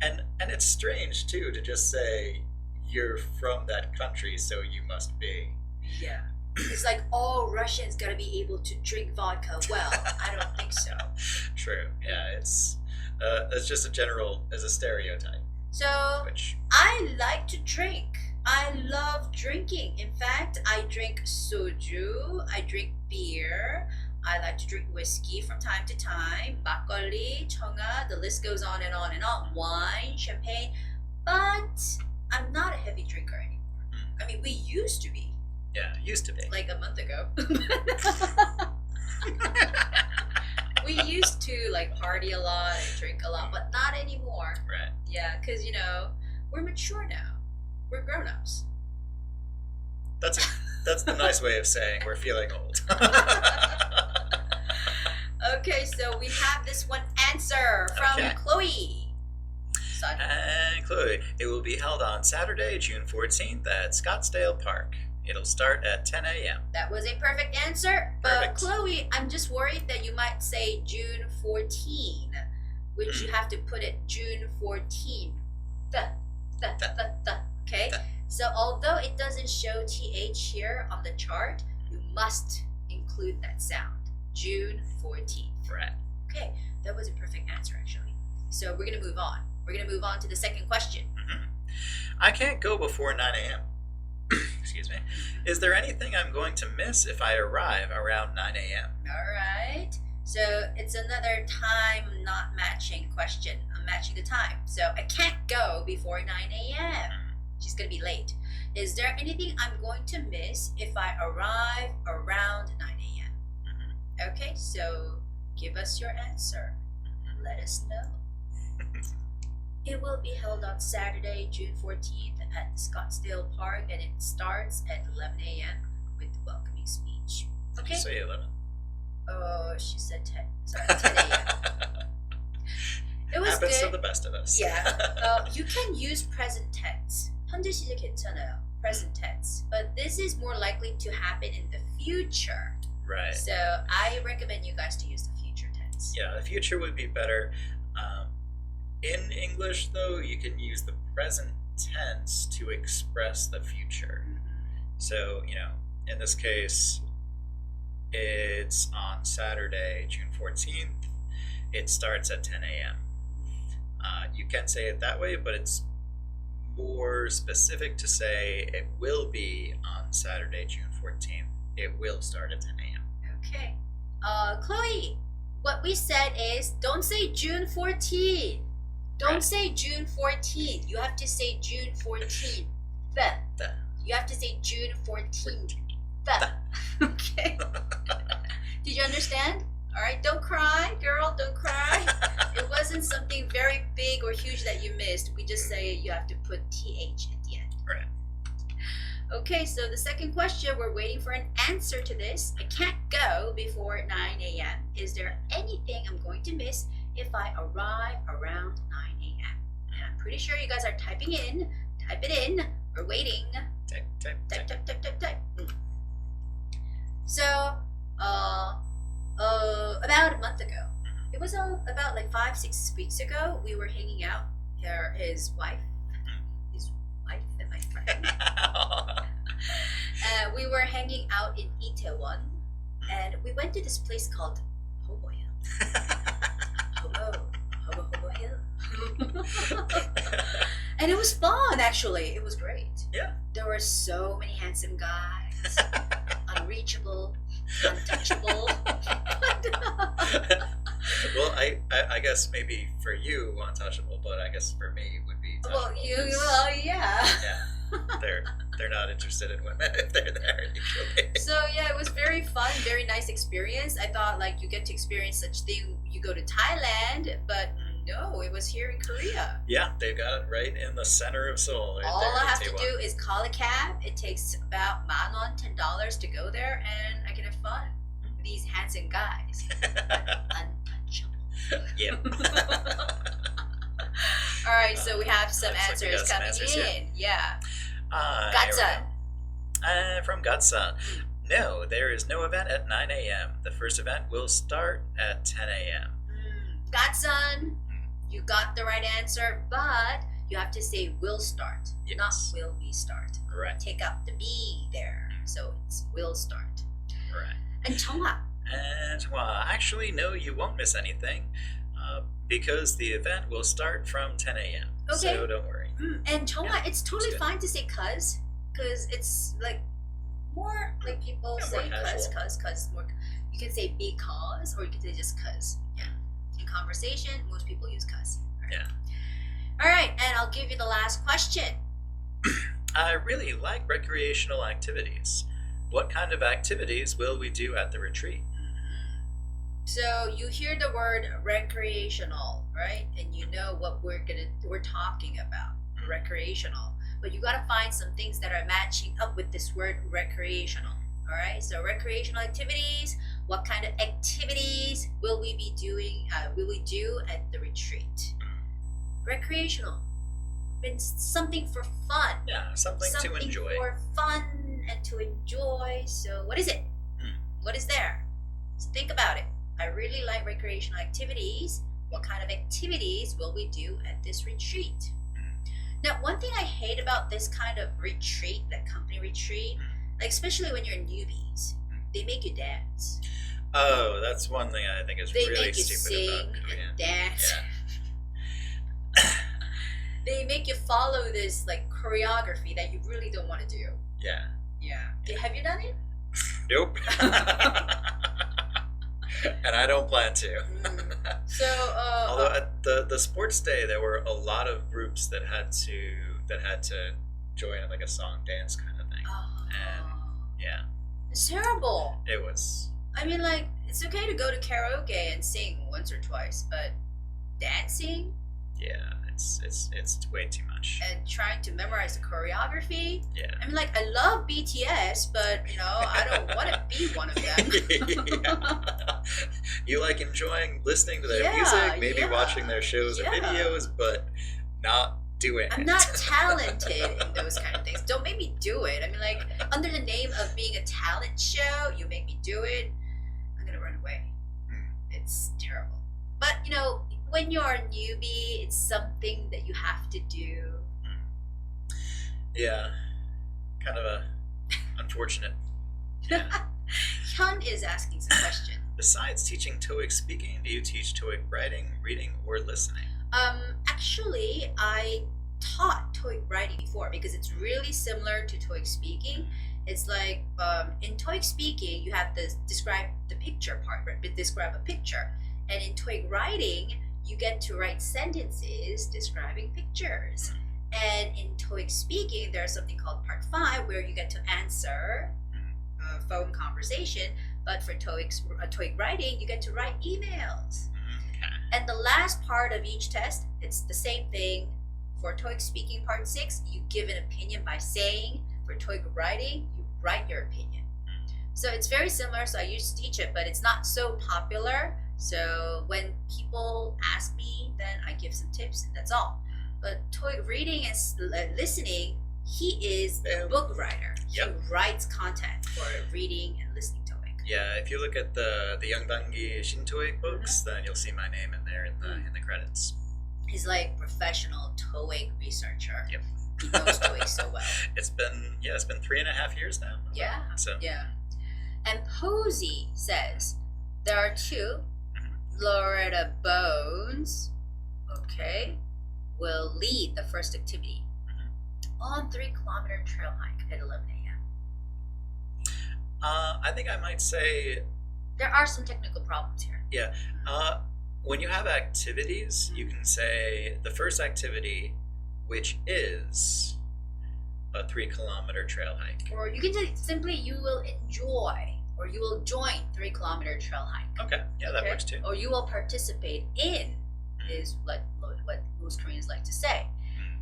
And it's strange, too, to just say you're from that country, so you must be. Yeah. It's like all Russians gotta be able to drink vodka. Well, I don't think so. True. Yeah, it's just as a stereotype. So Which I like to drink. I love drinking. In fact, I drink soju. I drink beer. I like to drink whiskey from time to time. Makgeolli, cheonga, the list goes on and on and on. Wine, champagne. But I'm not a heavy drinker anymore. I mean, we used to be. Yeah, used to be. Like a month ago. We used to like party a lot and drink a lot, but not anymore. Right. Yeah, because you know, we're mature now. We're grown-ups. That's the nice way of saying we're feeling old. Okay, so we have this one answer from Okay. Chloe. Son. And Chloe, it will be held on Saturday, June 14th at Scottsdale Park. It'll start at 10 a.m. That was a perfect answer. But Perfect. Chloe, I'm just worried that you might say June 14, which you have to put it June 14. Okay? So although it doesn't show TH here on the chart, you must include that sound. June 14th. Right. Okay, that was a perfect answer actually. So we're going to move on. We're going to move on to the second question. I can't go before 9 a.m. Excuse me. Is there anything I'm going to miss if I arrive around 9 a.m.? All right. So it's another time not matching question. I'm matching the time. So I can't go before 9 a.m. She's going to be late. Is there anything I'm going to miss if I arrive around 9 a.m.? Okay, so give us your answer. Let us know. It will be held on Saturday, June 14th at Scottsdale Park, and it starts at 11 a.m. with the welcoming speech. Did Okay? you say 11? Oh, she said 10. Sorry, 10 a.m. It was Happens good. to the best of us. Yeah. You can use present tense. 현재 시제 괜찮아요. Present tense. But this is more likely to happen in the future. Right. So I recommend you guys to use the future tense. Yeah, the future would be better. In English, though, you can use the present tense to express the future. So, you know, in this case, it's on Saturday, June 14th. It starts at 10 a.m. You can say it that way, but it's more specific to say it will be on Saturday, June 14th. It will start at 10 a.m. Okay. Chloe, what we said is don't say June 14th. Don't Right. say June 14th. You have to say June 14th. The. You have to say June 14th. Okay. Did you understand? All right, don't cry, girl, don't cry. It wasn't something very big or huge that you missed. We just say you have to put TH at the end. Right. Okay, so the second question, we're waiting for an answer to this. I can't go before 9 a.m. Is there anything I'm going to miss if I arrive around 9 a.m.? And I'm pretty sure you guys are typing in. Type it in. We're waiting. Type. So, About a month ago. It was about like 5-6 weeks ago. We were hanging out. His wife and my friend. We were hanging out in Itaewon, and we went to this place called Homo Hill. And it was fun, actually. It was great. Yeah. There were so many handsome guys, unreachable, untouchable. Well, I guess maybe for you untouchable, but I guess for me it would be touchable. Well, yeah. Yeah, they're not interested in women if they're there usually. So yeah, it was very fun, very nice experience. I thought like you get to experience such thing, you go to Thailand, but no, it was here in Korea. Yeah, they've got it right in the center of Seoul. Right All there I in have to Itaewon. do is call a cab. It takes about $10 $10 to go there, and I can have fun with these handsome guys. Untouchable. Yep. All right, so we have some Looks like we answers got some coming answers, in. Yeah. Here we Gatsan. go. From Gatsan. No, there is no event at 9 a.m. The first event will start at 10 a.m. Gatsan, you got the right answer, but you have to say will start, Yes. not will we start. Right. Take out the B there, so it's will start. Right. And Chonghwa. And well, actually, no, you won't miss anything because the event will start from 10 a.m. Okay. So don't worry. And Chonghwa, Yeah, it's totally good. fine to say cuz it's like more like people Yeah, say more casual. cuz more. You can say because, or you can say just cuz. Yeah. In conversation, most people use cuz. Right? Yeah. All right, and I'll give you the last question. I really like recreational activities. What kind of activities will we do at the retreat? So you hear the word recreational, right? And you know what we're talking about, recreational. But you gotta find some things that are matching up with this word recreational. All right. So recreational activities. What kind of activities will we be doing? Will we do at the retreat? Recreational means something for fun. Yeah, something to enjoy. For fun and to enjoy. So what is it? What is there? So think about it. I really like recreational activities. What kind of activities will we do at this retreat? Now, one thing I hate about this kind of retreat, that company retreat, like especially when you're newbies, they make you dance. Oh, that's one thing I think is They really make you stupid sing about Korea. and dance. Yeah. They make you follow this like choreography that you really don't want to do. Yeah. Yeah. Have you done it? Nope. And I don't plan to. So, Although at the sports day, there were a lot of groups that had to join like a song dance kind of thing. And yeah, it's terrible. it was. I mean, like, it's okay to go to karaoke and sing once or twice, but dancing Yeah, it's way too much. and trying to memorize the choreography. Yeah. I mean, like, I love BTS, but you know, I don't want to be one of them. Yeah. You like enjoying listening to their Yeah, music, maybe yeah, watching their shows or yeah. videos, but not doing I'm it. not talented in those kind of things. Don't make me do it. I mean, like, under the name of being a talent show, you make me do it, I'm gonna run away. It's terrible. But you know, when you're a newbie, it's something that you have to do. Yeah, kind of a unfortunate. Yeah. Hyun is asking some question. Besides teaching TOEIC speaking, do you teach TOEIC writing, reading, or listening? Actually, I taught TOEIC writing before because it's really similar to TOEIC speaking. It's like in TOEIC speaking, you have to describe the picture part, right? Describe a picture. And in TOEIC writing, you get to write sentences describing pictures. And in TOEIC speaking, there's something called part 5 where you get to answer a phone conversation. But for TOEIC writing, you get to write emails. Okay. And the last part of each test, it's the same thing. For TOEIC speaking part 6, you give an opinion by saying. For TOEIC writing, you write your opinion. So it's very similar. So I used to teach it, but it's not so popular. So when people ask me, then I give some tips, and that's all. But TOEIC reading and listening, he is a book writer. Yep. He writes content for reading and listening TOEIC. Yeah, if you look at the Youngdangi Shintoic books, then you'll see my name in there in the credits. He's like professional TOEIC researcher. Yep. He knows TOEIC so well. It's been 3.5 years now. Yeah. So yeah. And Posey says there are 2 Loretta Bones, okay, will lead the first activity on 3-kilometer trail hike at 11 a.m. I think I might say there are some technical problems here. Yeah. When you have activities, you can say the first activity, which is a 3-kilometer trail hike. Or you can say simply you will enjoy or you will join 3-kilometer trail hike. Okay, yeah, that works too. Or you will participate in is what most Koreans like to say.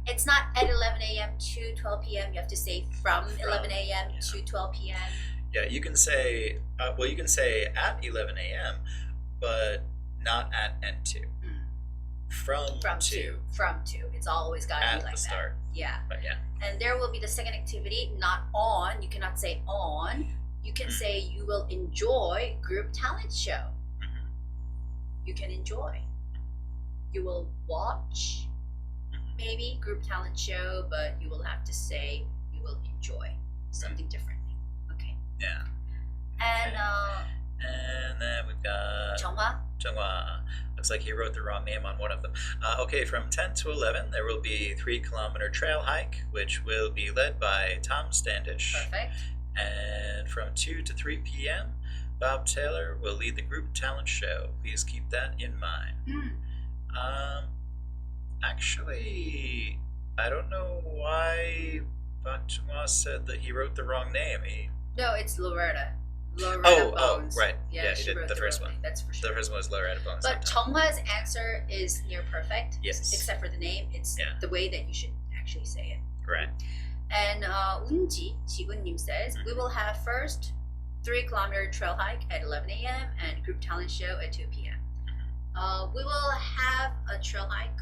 It's not at 11 a.m. to 12 p.m. You have to say from 11 a.m. to 12 p.m. Yeah, you can say, you can say at 11 a.m., but not at and to. From to. It's always got to be like at the start. That. Yeah. But yeah. And there will be the second activity, not on. You cannot say on. You can say you will enjoy group talent show. You can enjoy. You will watch maybe group talent show, but you will have to say you will enjoy something different. Okay. Yeah. And and then we've got Chunghwa. Looks like he wrote the wrong name on one of them. Okay, from 10 to 11, there will be 3-kilometer trail hike, which will be led by Tom Standish. Perfect. And from 2 to 3 p.m., Bob Taylor will lead the group talent show. Please keep that in mind. Actually, I don't know why Bak Chunghwa said that he wrote the wrong name. No, it's Loretta. Bones. Right. Yeah, he did the first one. That's for sure. The first one was Loretta Bones. But Chunghwa's answer is near perfect. Yes. Except for the name. It's the way that you should actually say it. Right. And Unji Jigunnim says, we will have first 3-kilometer trail hike at 11 a.m. and group talent show at 2 p.m. We will have a trail hike,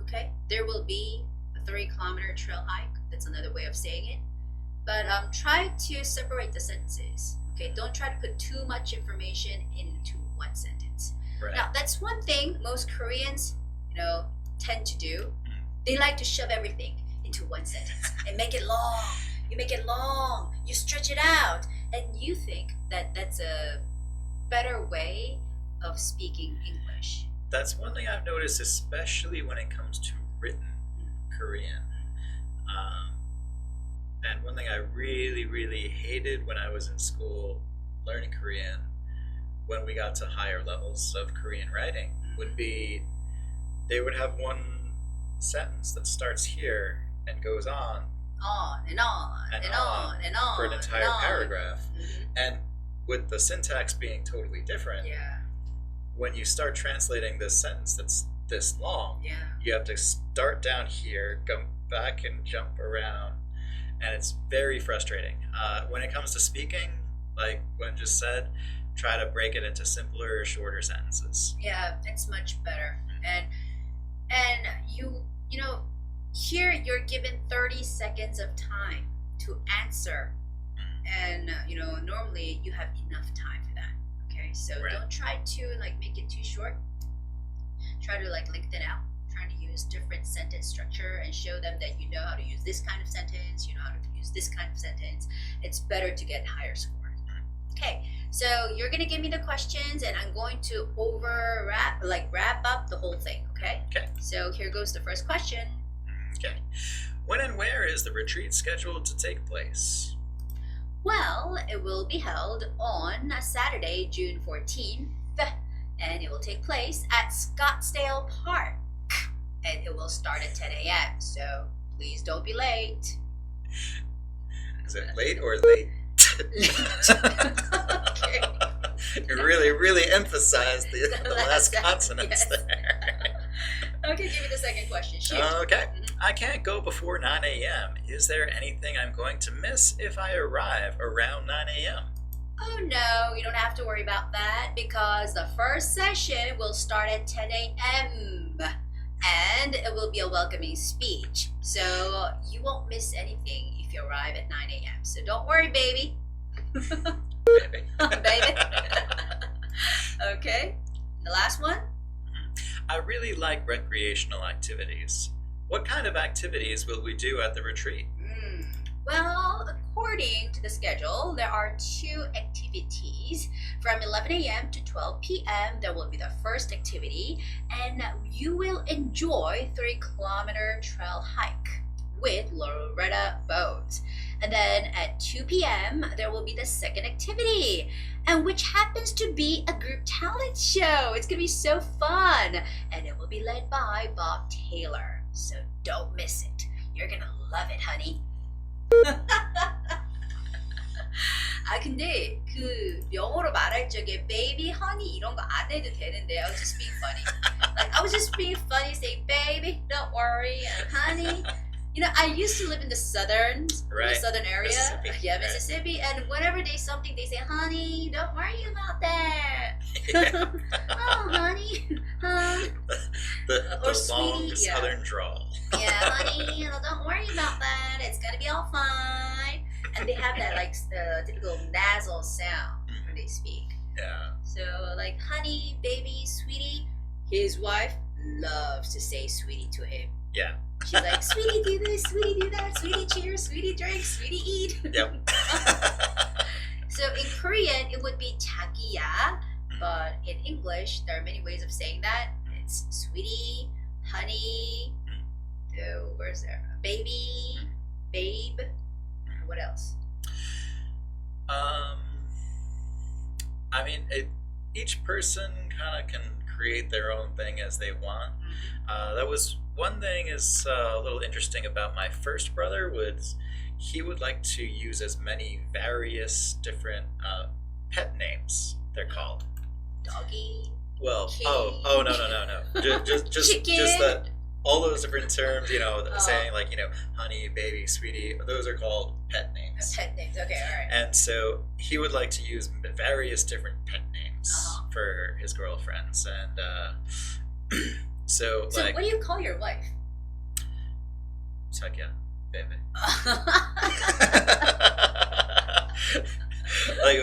okay? There will be a 3-kilometer trail hike. That's another way of saying it. But try to separate the sentences, okay? Don't try to put too much information into one sentence. Right. Now, that's one thing most Koreans, tend to do. They like to shove everything into one sentence and make it long. You make it long. You stretch it out. And you think that that's a better way of speaking English. That's one thing I've noticed, especially when it comes to written Korean. And one thing I really, really hated when I was in school learning Korean, when we got to higher levels of Korean writing, would be they would have one sentence that starts here and goes on and on and on and on for an entire paragraph. Mm-hmm. And with the syntax being totally different, when you start translating this sentence that's this long, you have to start down here, go back and jump around, and it's very frustrating. When it comes to speaking, like Gwen just said, try to break it into simpler, shorter sentences. Yeah, it's much better. And you know, here you're given 30 seconds of time to answer, and normally you have enough time for that. Okay, so don't try to make it too short. Try to lengthen it out. Trying to use different sentence structure and show them that you know how to use this kind of sentence, you know how to use this kind of sentence. It's better to get higher scores. Okay, so you're gonna give me the questions and I'm going to wrap up the whole thing, okay? Okay. So here goes the first question. Okay. When and where is the retreat scheduled to take place? Well, it will be held on Saturday, June 14th, and it will take place at Scottsdale Park. And it will start at 10 a.m., so please don't be late. Is it late or late? Okay. You really emphasized the last consonants there. Okay, give me the second question. Shoot. Okay. I can't go before 9 a.m. Is there anything I'm going to miss if I arrive around 9 a.m.? Oh no, you don't have to worry about that because the first session will start at 10 a.m. and it will be a welcoming speech. So you won't miss anything if you arrive at 9 a.m. So don't worry, baby. Baby. Baby. Okay. The last one? I really like recreational activities. What kind of activities will we do at the retreat? Well, according to the schedule, there are 2 activities. From 11 a.m. to 12 p.m. there will be the first activity, and you will enjoy 3-kilometer trail hike with Loretta Bones. And then at 2 p.m. there will be the second activity, and which happens to be a group talent show. It's gonna be so fun, and it will be led by Bob Taylor. So don't miss it. You're gonna love it, honey. 아 근데 그 영어로 말할 적에 baby, honey 이런 거 안 해도 되는데 I was just being funny. Like I was just being funny, saying baby, don't worry, and honey. You know, I used to live in the southern area, Mississippi, and whenever there's something, they say, "Honey, don't worry about that." Oh, honey, the or long sweetie, southern drawl. Yeah, honey, don't worry about that. It's gonna be all fine. And they have that like typical nasal sound when they speak. Yeah. So like, honey, baby, sweetie. His wife loves to say "sweetie" to him. Yeah. She's like, "Sweetie, do this, sweetie, do that, sweetie, cheers, sweetie, drink, sweetie, eat." Yep. So in Korean, it would be 자기야, but in English, there are many ways of saying that. It's sweetie, honey, where's there? Baby, babe. What else? I mean, each person kind of can create their own thing as they want. That was one thing is a little interesting about my first brother was he would like to use as many various different pet names. They're called Doggy. well kitty, oh no just that all those different terms, you know, saying like, you know, honey, baby, sweetie, those are called pet names. Pet names, okay, all right. And so he would like to use various different pet names for his girlfriends, and so like, what do you call your wife? Sakya, baby. Like,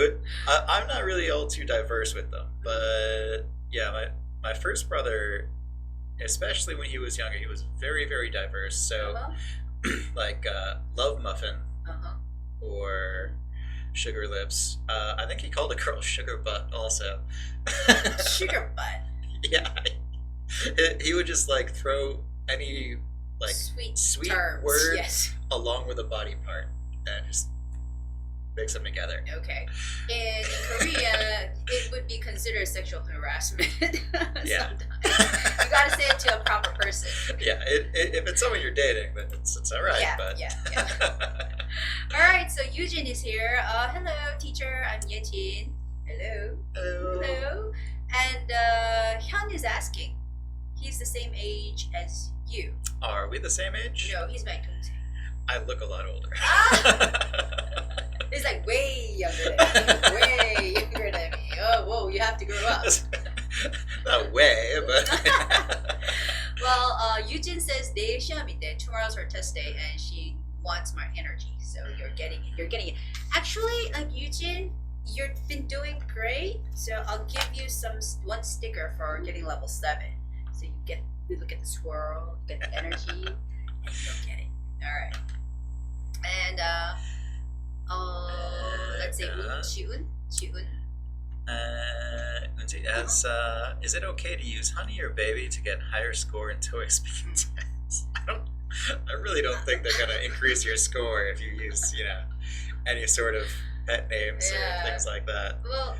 I'm not really all too diverse with them, but yeah, my first brother, especially when he was younger, he was very, very diverse. So like Love Muffin or Sugar Lips. I think he called a girl Sugar Butt also. Sugar Butt. Yeah. He would just like throw any like sweet terms, word yes, along with a body part and just mix them together. Okay. In Korea, it would be considered sexual harassment. Yeah. Sometimes. You gotta say it to a proper person. Yeah, if it's someone you're dating, then it's all right. Yeah, but... yeah. All right, so Eugene is here. Hello, teacher. I'm Yejin. Hello. Hello. And Hyun is asking. He's the same age as you. Are we the same age? No, he's my 동생. I look a lot older. He's like way younger than me. Way younger than me. Oh, whoa, you have to grow up. Not way, but... Well, Eugene says 내일 시험인데 tomorrow's her test day and she wants more energy. So you're getting it. You're getting it. Actually, like Eugene, you've been doing great. So I'll give you one sticker for getting level 7. So you look at the swirl, you get the energy, and you'll get it. All right. And let's say Jiun. Is it okay to use honey or baby to get higher score in TOEIC speaking tests? I really don't think they're gonna increase your score if you use, you know, any sort of pet names or things like that. Well,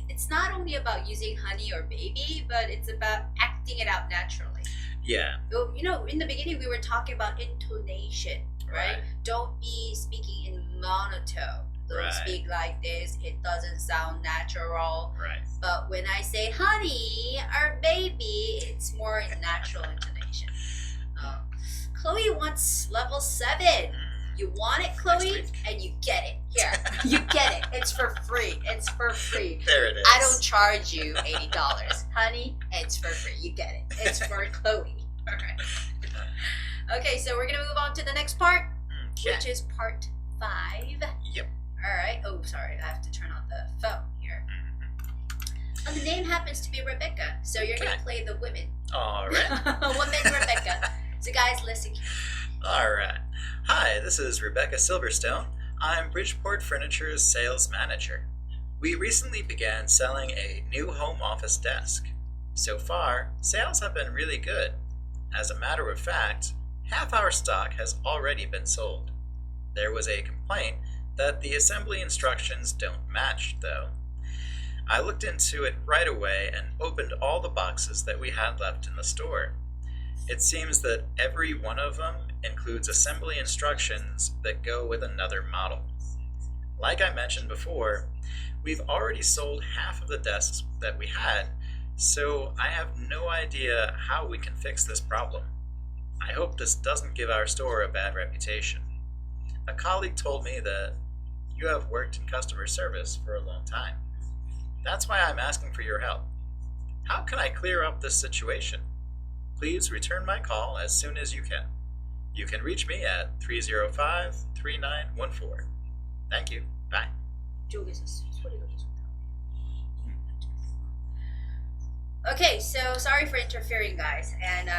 it's not only about using honey or baby, but it's about acting it out naturally. Yeah. You know, in the beginning we were talking about intonation, right? Don't be speaking in monotone. Don't speak like this. It doesn't sound natural. Right. But when I say honey or baby, it's more in natural intonation. Chloe wants level 7. You want it, Chloe, and you get it. Here, you get it. It's for free. It's for free. There it is. I don't charge you $80, honey. It's for free. You get it. It's for Chloe. All right. Okay, so we're gonna move on to the next part, which is part 5. Yep. All right. Oh, sorry. I have to turn on the phone here. Oh, the name happens to be Rebecca, so you're going to play the women. All right. Woman Rebecca. So guys, listen. All right. Hi, this is Rebecca Silverstone. I'm Bridgeport Furniture's sales manager. We recently began selling a new home office desk. So far, sales have been really good. As a matter of fact, half our stock has already been sold. There was a complaint that the assembly instructions don't match, though. I looked into it right away and opened all the boxes that we had left in the store. It seems that every one of them includes assembly instructions that go with another model. Like I mentioned before, we've already sold half of the desks that we had, so I have no idea how we can fix this problem. I hope this doesn't give our store a bad reputation. A colleague told me that you have worked in customer service for a long time. That's why I'm asking for your help. How can I clear up this situation? Please return my call as soon as you can. You can reach me at 305-3914. Thank you. Bye. Okay, so sorry for interfering, guys. And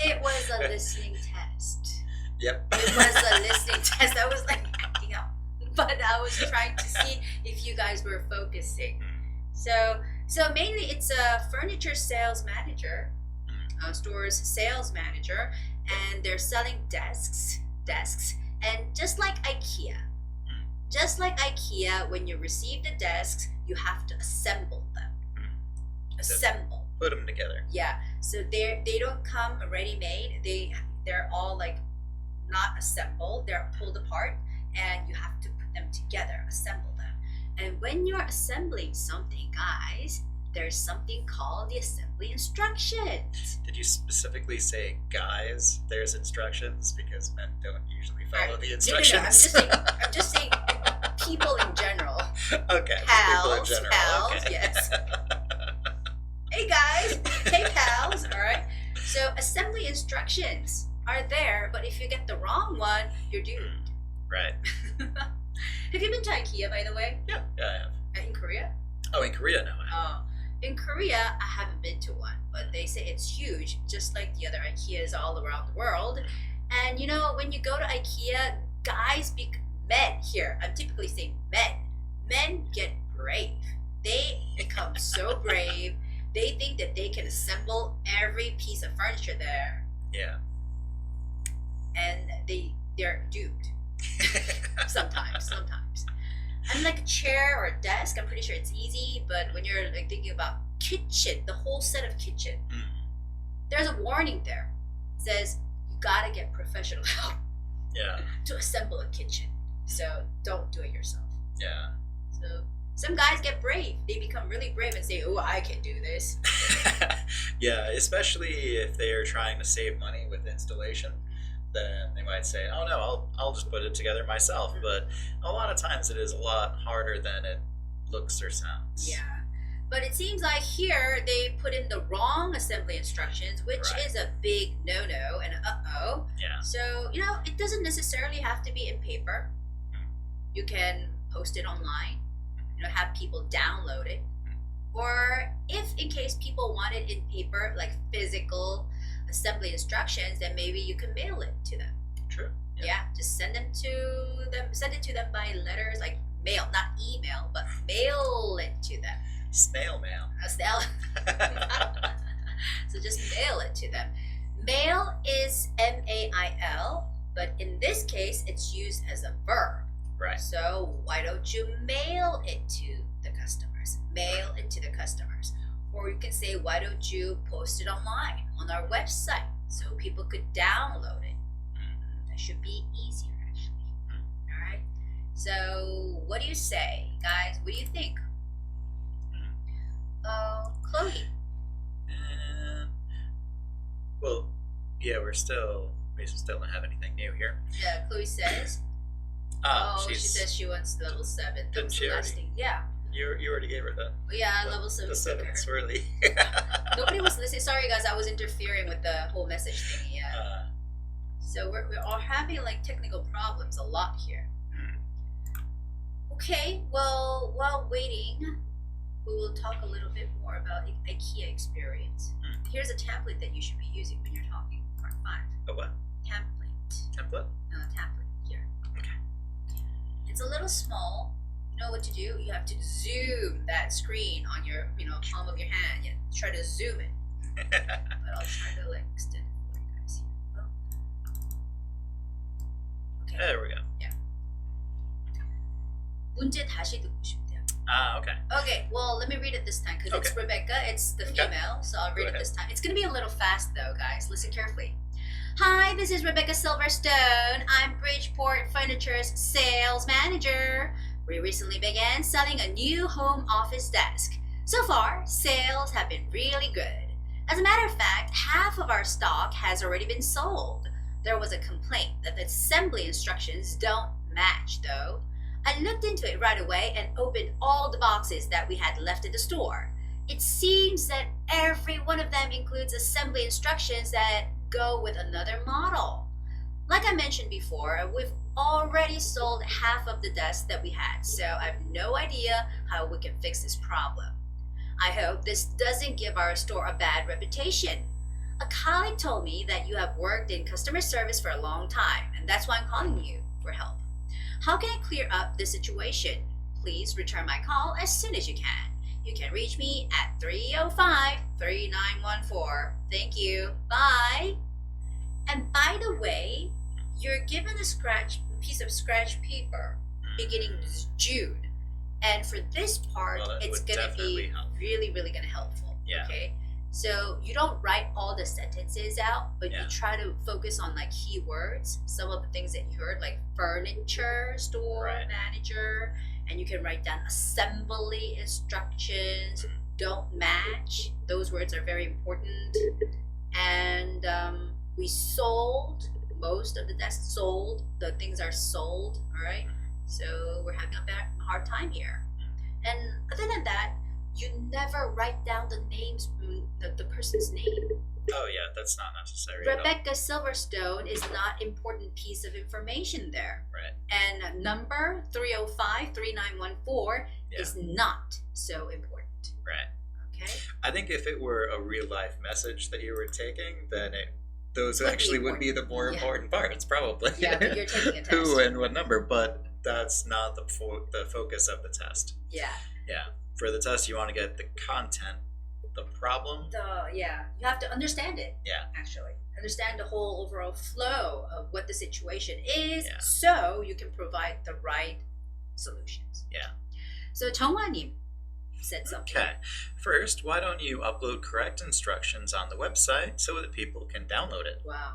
it was a listening test. Yep. It was a listening test. I was like acting out. But I was trying to see if you guys were focusing. So mainly it's a furniture sales manager, store's sales manager, and they're selling desks, and just like IKEA, when you receive the desks, you have to assemble them. Assemble. Put them together. Yeah. So they don't come ready-made. They're all like not assembled. They're pulled apart, and you have to put them together, assemble them. And when you're assembling something, guys, there's something called the assembly instructions. Did you specifically say, guys, there's instructions? Because men don't usually follow the instructions. No. I'm just saying people in general. Okay. Pals, people in general. pals, Okay. yes. Hey guys, hey pals, all right? So assembly instructions are there, but if you get the wrong one, you're doomed. Right. Have you been to IKEA, by the way? Yeah, I have. In Korea? Oh, in Korea, no. In Korea, I haven't been to one, but they say it's huge, just like the other IKEAs all around the world. And you know, when you go to IKEA, men here, I'm typically saying men get brave. They become so brave. They think that they can assemble every piece of furniture there. Yeah. And they're doomed. Sometimes. I mean, like a chair or a desk, I'm pretty sure it's easy, but when you're like thinking about kitchen, the whole set of kitchen, there's a warning there. It says you gotta get professional help to assemble a kitchen. So don't do it yourself. Yeah. So some guys get brave. They become really brave and say, "Oh, I can do this." Yeah, especially if they are trying to save money with installation. Then they might say, "Oh no, I'll just put it together myself." But a lot of times it is a lot harder than it looks or sounds. Yeah, but it seems like here they put in the wrong assembly instructions, which is a big no-no and Yeah. So it doesn't necessarily have to be in paper. You can post it online. Have people download it, or if in case people want it in paper, like physical assembly instructions, then maybe you can mail it to them. True. Yeah, just send it to them by letters, like mail, not email, but mail it to them. Snail mail. So just mail it to them. Mail is MAIL, but in this case it's used as a verb. Right. So why don't you mail it to the customers? Mail it to the customers. Or you can say, why don't you post it online on our website so people could download it? That should be easier, actually. All right. So what do you say, guys? What do you think? Chloe. Well, yeah, we still don't have anything new here. Yeah, Chloe says. She says she wants level 7. That was the last thing. Yeah. You already gave her that. Yeah, level 7 The 7 speaker. swirly. Nobody was listening. Sorry, guys, I was interfering with the whole message thingy. Yeah. So we're all having like technical problems a lot here. Okay, well, while waiting, we will talk a little bit more about IKEA experience. Here's a template that you should be using when you're talking part 5. A what? Template. Template? Template here. Okay. It's a little small. You know what to do? You have to zoom that screen on your, palm of your hand. Yeah, try to zoom it. But I'll try to extend it for you guys here. Okay. There we go. Yeah. 문제 다시 듣고 싶대요. Okay. Okay, well, let me read it this time because it's Rebecca. It's the female, so I'll read it this time. It's going to be a little fast, though, guys. Listen carefully. Hi, this is Rebecca Silverstone. I'm Bridgeport Furniture's sales manager. We recently began selling a new home office desk. So far, sales have been really good. As a matter of fact, half of our stock has already been sold. There was a complaint that the assembly instructions don't match, though. I looked into it right away and opened all the boxes that we had left in the store. It seems that every one of them includes assembly instructions that go with another model. Like I mentioned before, we've already sold half of the desks that we had, so I have no idea how we can fix this problem. I hope this doesn't give our store a bad reputation. A colleague told me that you have worked in customer service for a long time, and that's why I'm calling you for help. How can I clear up this situation? Please return my call as soon as you can. You can reach me at 305-3914. Thank you. Bye. And by the way, you're given a piece of scratch paper beginning June. And for this part, it's going to be really, really going to helpful. Yeah. Okay. So you don't write all the sentences out, but you try to focus on like keywords, some of the things that you heard, like furniture store manager, and you can write down assembly instructions, don't match. Those words are very important. And we sold, most of the desks sold, the things are sold, all right? So we're having a hard time here. And other than that, you never write down the names, the person's name. Oh yeah, that's not necessary. Rebecca Silverstone is not important piece of information there. Right. And number 305-3914 is not so important. Right. Okay. I think if it were a real life message that you were taking, then those actually would be the more important parts, probably. Yeah, but you're taking a test. Who and what number, but that's not the focus of the test. Yeah. Yeah. For the test, you want to get the content, the problem. You have to understand it. Yeah. Actually, understand the whole overall flow of what the situation is, so you can provide the right solutions. Yeah. So 정화님 said something. Okay. First, why don't you upload correct instructions on the website so that people can download it? Wow.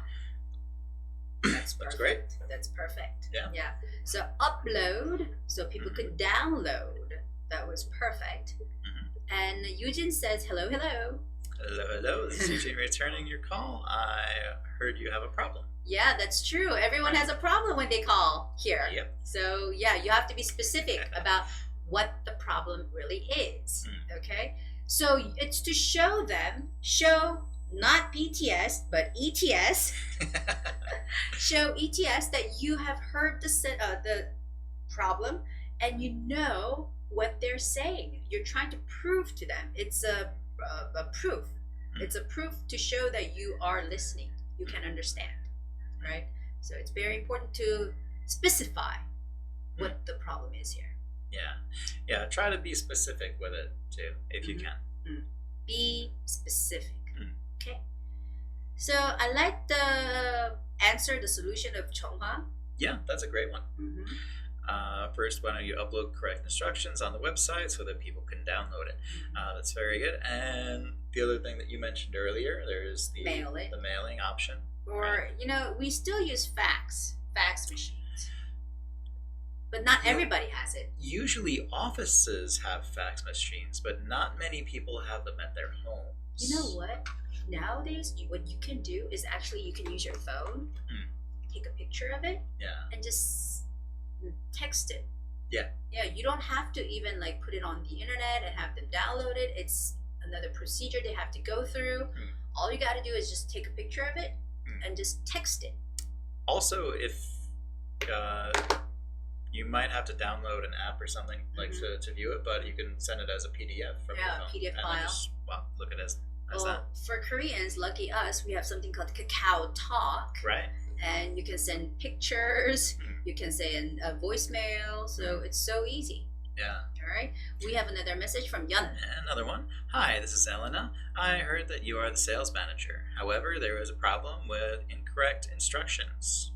That's perfect. That's great. That's perfect. Yeah. Yeah. So upload so people could download. That was perfect. And Eugene says, hello, hello. Hello, hello. This is Eugene returning your call. I heard you have a problem. Yeah, that's true. Everyone has a problem when they call here. Yep. So, yeah, you have to be specific about what the problem really is. Okay? So, it's to show not BTS, but ETS. Show ETS that you have heard the problem and you know what they're saying. You're trying to prove to them. It's a proof. It's a proof to show that you are listening. You can understand, right? So it's very important to specify what the problem is here. Yeah. Try to be specific with it too, if you can. Be specific. Okay. So I like the answer, the solution of Chonghwa. Yeah, that's a great one. First, why don't you upload correct instructions on the website so that people can download it? That's very good. And the other thing that you mentioned earlier, there's the mailing option. Or, we still use fax machines. But not everybody has it. Usually offices have fax machines, but not many people have them at their homes. You know what? Nowadays, what you can do is actually you can use your phone, take a picture of it, and just text it. Yeah, you don't have to even put it on the internet and have them download it. It's another procedure they have to go through. All you got to do is just take a picture of it and just text it. Also, if You might have to download an app or something like to view it, but you can send it as a PDF from your phone. PDF and file. Just, look at it as Well, that. for Koreans, lucky us, we have something called Kakao Talk. Right. And you can send pictures, you can send a voicemail, so it's so easy. Yeah. All right. We have another message from Yun. Another one. Hi, this is Elena. I heard that you are the sales manager. However, there is a problem with incorrect instructions.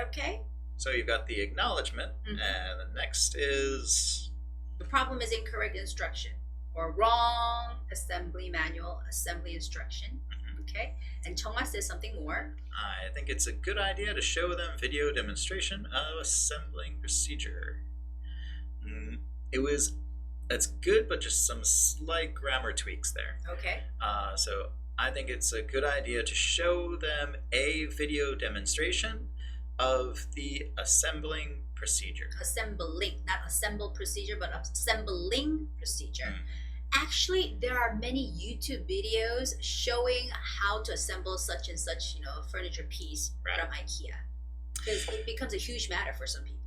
Okay. So you've got the acknowledgement, and the next is... The problem is incorrect instruction or wrong assembly manual, assembly instruction. Okay. And Chonghwa says something more. I think it's a good idea to show them video demonstration of assembling procedure. That's good, but just some slight grammar tweaks there. Okay. So I think it's a good idea to show them a video demonstration of the assembling procedure. Assembling, not assemble procedure, but assembling procedure. Actually, there are many YouTube videos showing how to assemble such and such, furniture piece from IKEA, because it becomes a huge matter for some people.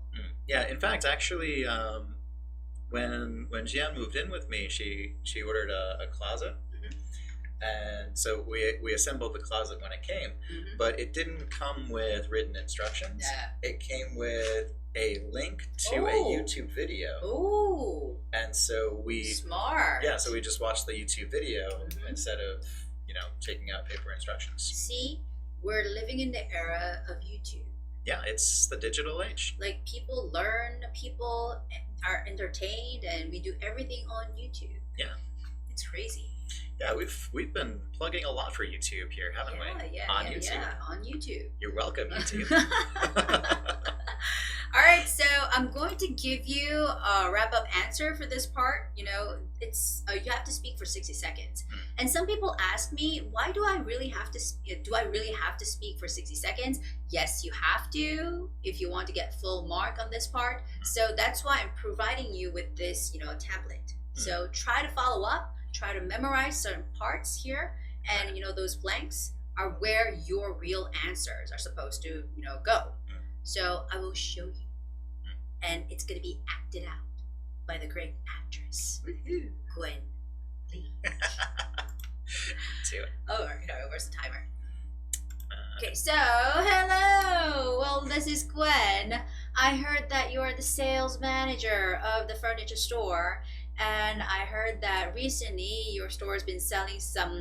Yeah, in fact, actually, when Jian moved in with me, she ordered a closet, and so we assembled the closet when it came, but it didn't come with written instructions. It came with a link to a YouTube video. Oh. And so smart. Yeah, so we just watched the YouTube video instead of, taking out paper instructions. See, we're living in the era of YouTube. Yeah, it's the digital age. Like, people learn, people are entertained, and we do everything on YouTube. Yeah. It's crazy. Yeah, we've been plugging a lot for YouTube here, haven't we? On YouTube. Yeah, on YouTube. You're welcome, YouTube. All right, so I'm going to give you a wrap-up answer for this part. It's you have to speak for 60 seconds. And some people ask me, why do I really have to speak for 60 seconds? Yes, you have to if you want to get full mark on this part. So that's why I'm providing you with this, template. So try to follow up, try to memorize certain parts here, and those blanks are where your real answers are supposed to, go. So I will show you. And it's going to be acted out by the great actress, Gwen Lee. Oh, where's the timer? Okay, so hello. Well, this is Gwen. I heard that you are the sales manager of the furniture store, and I heard that recently your store has been selling some,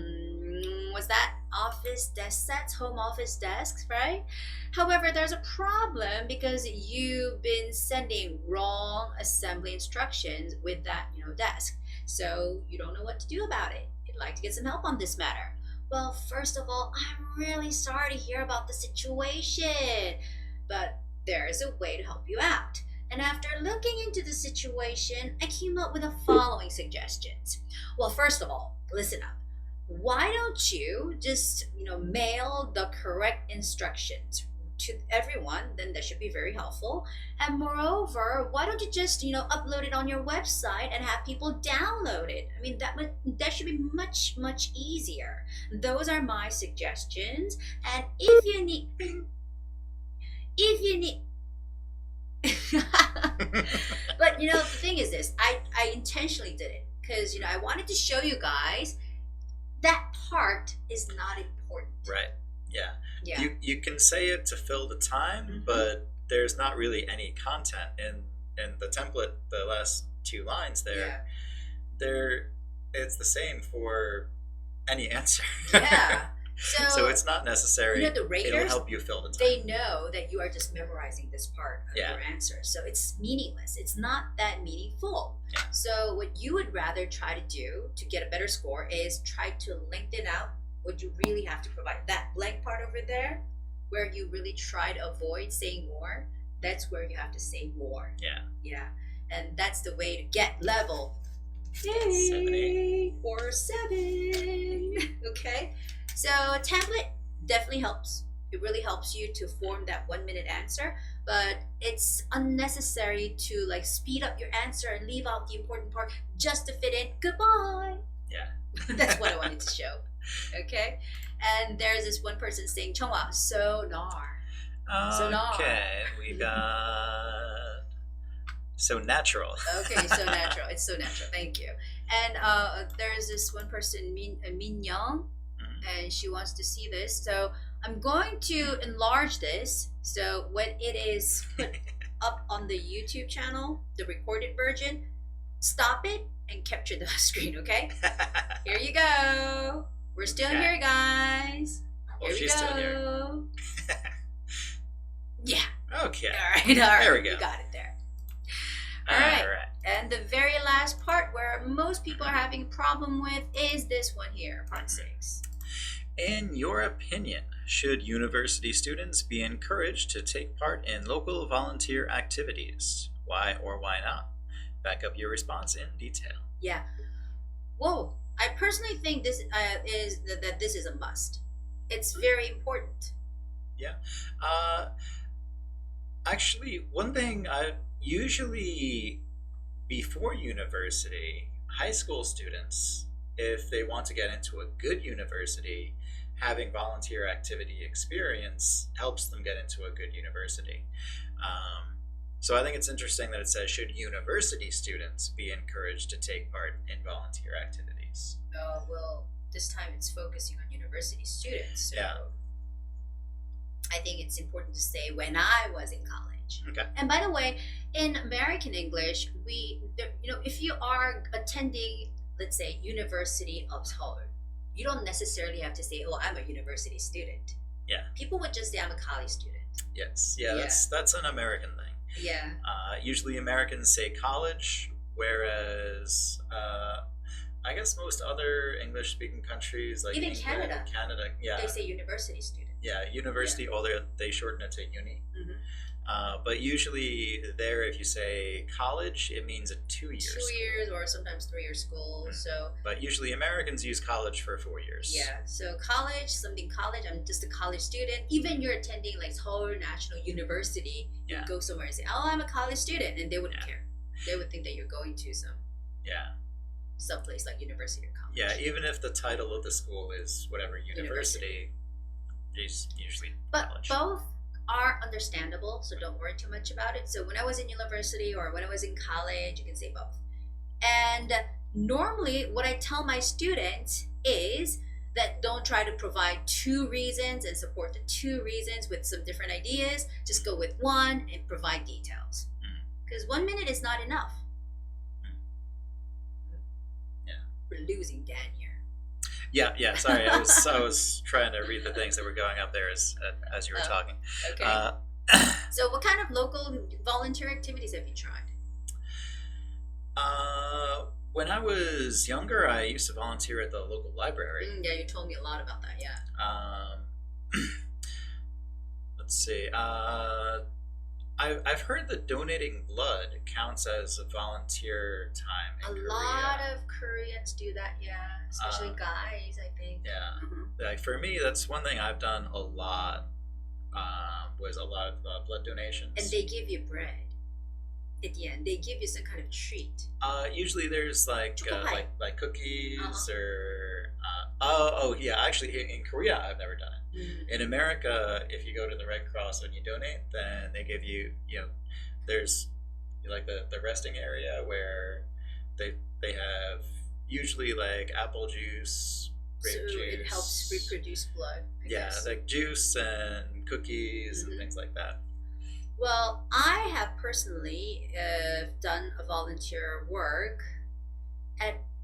was that office desk sets, home office desks, right? However, there's a problem because you've been sending wrong assembly instructions with that, desk. So you don't know what to do about it. You'd like to get some help on this matter. Well, first of all, I'm really sorry to hear about the situation, but there is a way to help you out. And after looking into the situation, I came up with the following suggestions. Well, first of all, listen up. Why don't you just, mail the correct instructions to everyone? Then that should be very helpful. And moreover, why don't you just, upload it on your website and have people download it? I mean, that should be much, much easier. Those are my suggestions. And if you need but the thing is this, I intentionally did it because I wanted to show you guys that part is not important. Right. Yeah. You can say it to fill the time, but there's not really any content in the template. The last two lines there, it's the same for any answer. Yeah. So it's not necessary. The raters, it'll help you fill the time. They know that you are just memorizing this part of your answer. So it's meaningless. It's not that meaningful. Yeah. So what you would rather try to do to get a better score is try to lengthen out what you really have to provide. That blank part over there, where you really try to avoid saying more, that's where you have to say more. Yeah. And that's the way to get level 8 or 7. Okay? So a template definitely helps. It really helps you to form that 1-minute answer, but it's unnecessary to speed up your answer and leave out the important part just to fit in. Goodbye. Yeah. That's what I wanted to show. Okay? And there's this one person saying, Chonghwa, sonar. Sonar. Okay, we got So natural. Okay, so natural. It's so natural. Thank you. And there's this one person, Min Young, and she wants to see this. So I'm going to enlarge this. So when it is put up on the YouTube channel, the recorded version, stop it and capture the screen, okay? Here you go. We're still here, guys. Well, Here we she's go. still here. Yeah. Okay. All right. There we go. You got it there. All right. And the very last part where most people are having a problem with is this one here, part 6. In your opinion, should university students be encouraged to take part in local volunteer activities? Why or why not? Back up your response in detail. Yeah. Whoa. I personally think this is that this is a must. It's very important. Yeah. Actually, one thing I usually before university, high school students, if they want to get into a good university, having volunteer activity experience helps them get into a good university. So I think it's interesting that it says, should university students be encouraged to take part in volunteer activities? Well, this time it's focusing on university students. So Yeah. I think it's important to say when I was in college. Okay. And by the way, in American English, if you are attending, let's say, University of Seoul, you don't necessarily have to say, "Oh, I'm a university student." Yeah. People would just say, "I'm a college student." Yes. Yeah. That's an American thing. Yeah. Usually Americans say college, whereas I guess most other English-speaking countries, like Even England, Canada, yeah, they say university student. yeah, university, or they shorten it to uni. Mhm. But usually there, if you say college, it means a 2 years. 2 years or sometimes 3 year school. So But usually Americans use college for 4 years. yeah, so college, I'm just a college student. Even you're attending like Seoul National University, you Yeah. go somewhere and say, "Oh, I'm a college student," and they wouldn't Yeah. care. They would think that you're going to some place like university or college. Yeah, even if the title of the school is whatever university, it's usually But college. both are understandable, so don't worry too much about it. So when I was in university or when I was in college, you can say both. And normally what I tell my students is that don't try to provide 2 reasons and support the 2 reasons with some different ideas. Just go with one and provide details. Because 1 minute is not enough. Yeah. We're losing Dan here. Yeah. Sorry, I was trying to read the things that were going up there as you were talking. Okay. So what kind of local volunteer activities have you tried? When I was younger, I used to volunteer at the local library. Yeah, you told me a lot about that, yeah. Let's see. I've heard that donating blood counts as a volunteer time in Korea. A lot of Koreans do that, yeah. Especially guys, I think. Yeah. Mhm. Like for me, that's one thing I've done a lot. Was a lot of blood donations. And they give you bread at the end. They give you some kind of treat. Usually there's like Chocolate. like cookies Uh-huh. or yeah. Actually, in Korea, I've never done it. In America, if you go to the Red Cross and you donate, then they give you there's like the resting area where they have usually like apple juice, grape So juice. it helps reproduce blood, I guess. Like juice and cookies and things like that. Well, I have personally done a volunteer work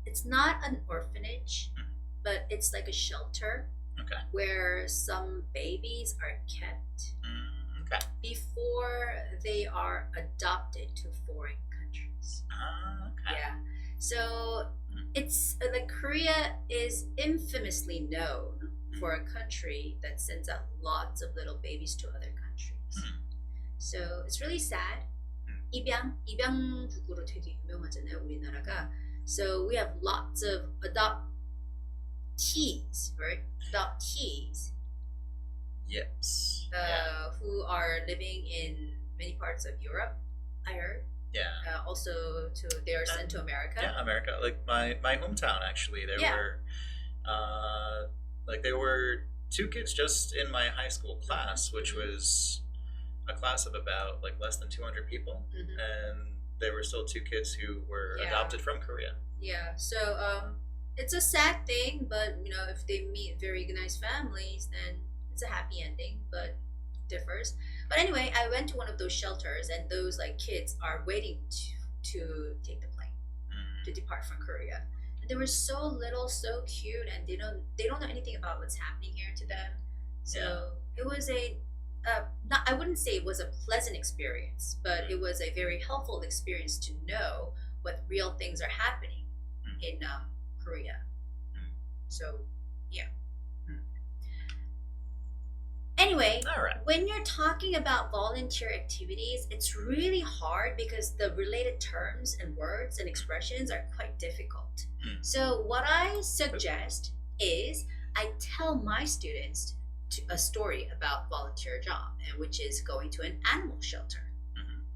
it's not an orphanage, but it's like a shelter. Okay. Where some babies are kept Okay. before they are adopted to foreign countries. Okay. Yeah. So it's like Korea is infamously known for a country that sends out lots of little babies to other countries. So it's really sad. 입양국으로 되게 유명하잖아요, 우리나라가. So we have lots of adoptees, right? Adoptees. Yes. Who are living in many parts of Europe, I heard. Yeah. Also, they are sent to America. Yeah, America. Like my hometown, actually, there were 2 kids just in my high school class, which was a class of about like less than 200 people, and there were still 2 kids who were Yeah. adopted from Korea. Yeah, so it's a sad thing, but you know, if they meet very nice families, then it's a happy ending, but differs. But anyway, I went to one of those shelters, and those like kids are waiting to take the plane to depart from Korea. And they were so little, so cute, and they don't know anything about what's happening here to them. So it was a not, I wouldn't say it was a pleasant experience, but it was a very helpful experience to know what real things are happening in Korea. So yeah. Anyway, All right. when you're talking about volunteer activities, it's really hard because the related terms and words and expressions are quite difficult. So what I suggest is I tell my students a story about volunteer job, and which is going to an animal shelter.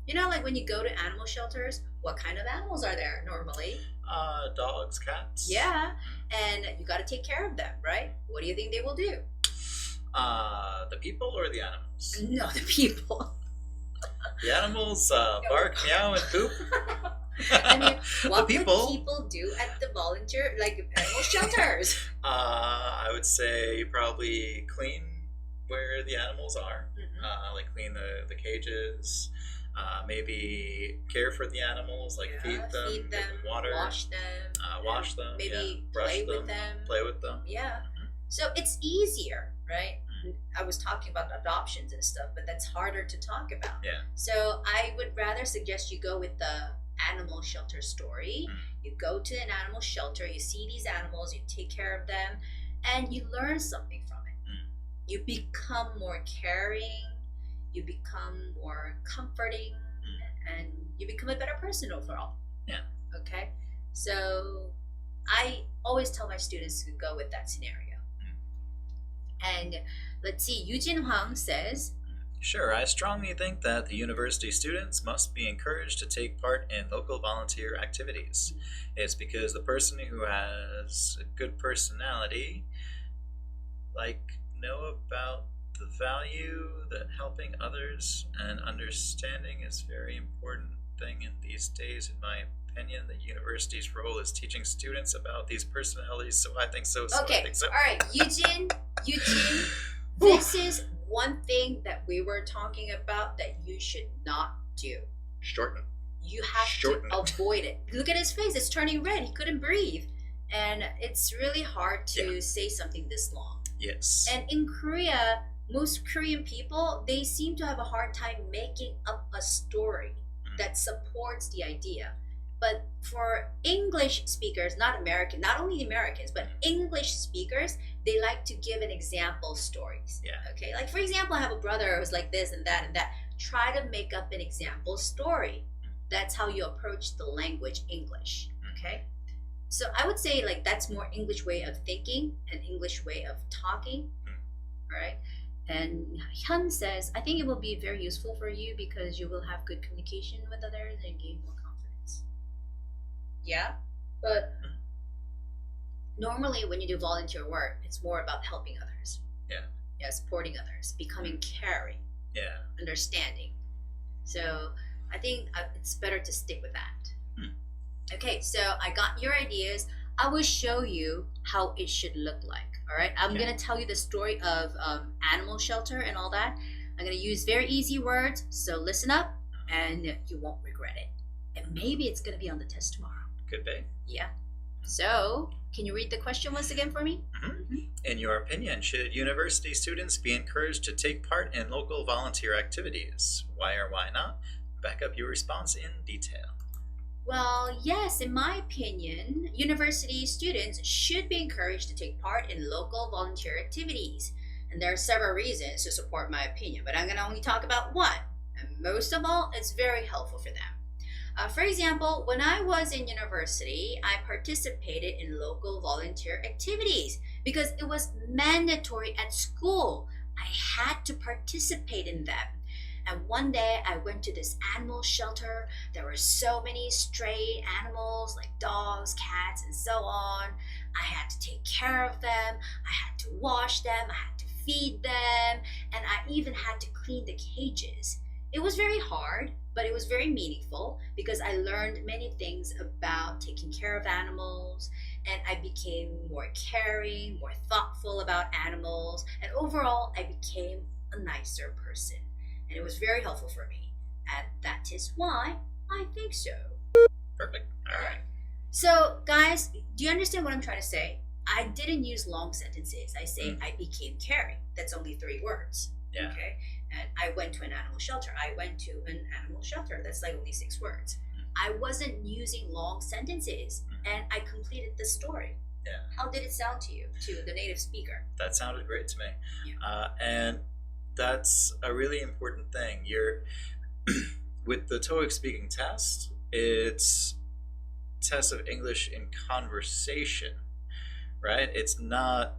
You know, like when you go to animal shelters, what kind of animals are there normally? Dogs, cats. Yeah, and you got to take care of them, right? What do you think they will do? The people or the animals? No, the people. The animals bark, meow, and poop. I mean, what The would people. people do at the volunteer, like animal shelters? I would say probably clean where the animals are, like clean the cages. Maybe care for the animals, like feed them, give them water, wash them, maybe brush play them, with them. play with them. Yeah. So it's easier, right? I was talking about adoptions and stuff, but that's harder to talk about. Yeah. So I would rather suggest you go with the animal shelter story. You go to an animal shelter, you see these animals, you take care of them, and you learn something from it. You become more caring, you become more comforting, and you become a better person overall. Yeah. Okay? So I always tell my students to go with that scenario. And let's see, Yujin Hwang says, Sure, I strongly think that the university students must be encouraged to take part in local volunteer activities. It's because the person who has a good personality, know about the value that helping others and understanding is a very important thing in these days. In my opinion, the university's role is teaching students about these personalities, so I think so. okay, I think so. all right, Eugene, this is one thing that we were talking about that you should not do. Shorten. You have Shorten to it. avoid it. Look at his face, it's turning red. He couldn't breathe. And it's really hard to say something this long. Yes. And in Korea, most Korean people, they seem to have a hard time making up a story that supports the idea. But for English speakers, not only Americans, but English speakers, they like to give an example stories. Yeah. Okay. Like for example, I have a brother who's like this and that and that. Try to make up an example story. That's how you approach the language English. Okay. So I would say like that's more English way of thinking and English way of talking. All right. And Hyun says, I think it will be very useful for you because you will have good communication with others and gain more confidence. Yeah, but normally when you do volunteer work, it's more about helping others. Yeah, supporting others, becoming caring, understanding. So I think it's better to stick with that. Okay, so I got your ideas. I will show you how it should look like. All right, I'm gonna tell you the story of animal shelter and all that. I'm gonna use very easy words, so listen up and you won't regret it. And maybe it's gonna be on the test tomorrow. Could be. Yeah. So, can you read the question once again for me? In your opinion, should university students be encouraged to take part in local volunteer activities? Why or why not? Back up your response in detail. Well, yes, in my opinion, university students should be encouraged to take part in local volunteer activities. And there are several reasons to support my opinion, but I'm going to only talk about one. And most of all, it's very helpful for them. For example, when I was in university, I participated in local volunteer activities because it was mandatory at school. I had to participate in them. And one day I went to this animal shelter. There were so many stray animals like dogs, cats, and so on. I had to take care of them. I had to wash them. I had to feed them. And I even had to clean the cages. it was very hard, but it was very meaningful because I learned many things about taking care of animals, and I became more caring, more thoughtful about animals, and overall I became a nicer person. And it was very helpful for me, and that is why I think so. Perfect. All right. So guys, do you understand what I'm trying to say? I didn't use long sentences. I say I became caring. That's only 3 words. Yeah. Okay. And I went to an animal shelter. I went to an animal shelter. That's like only 6 words. I wasn't using long sentences, and I completed the story. Yeah. How did it sound to you, to the native speaker? That sounded great to me. Yeah. And that's a really important thing. With the TOEIC speaking test, it's test of English in conversation, right? It's not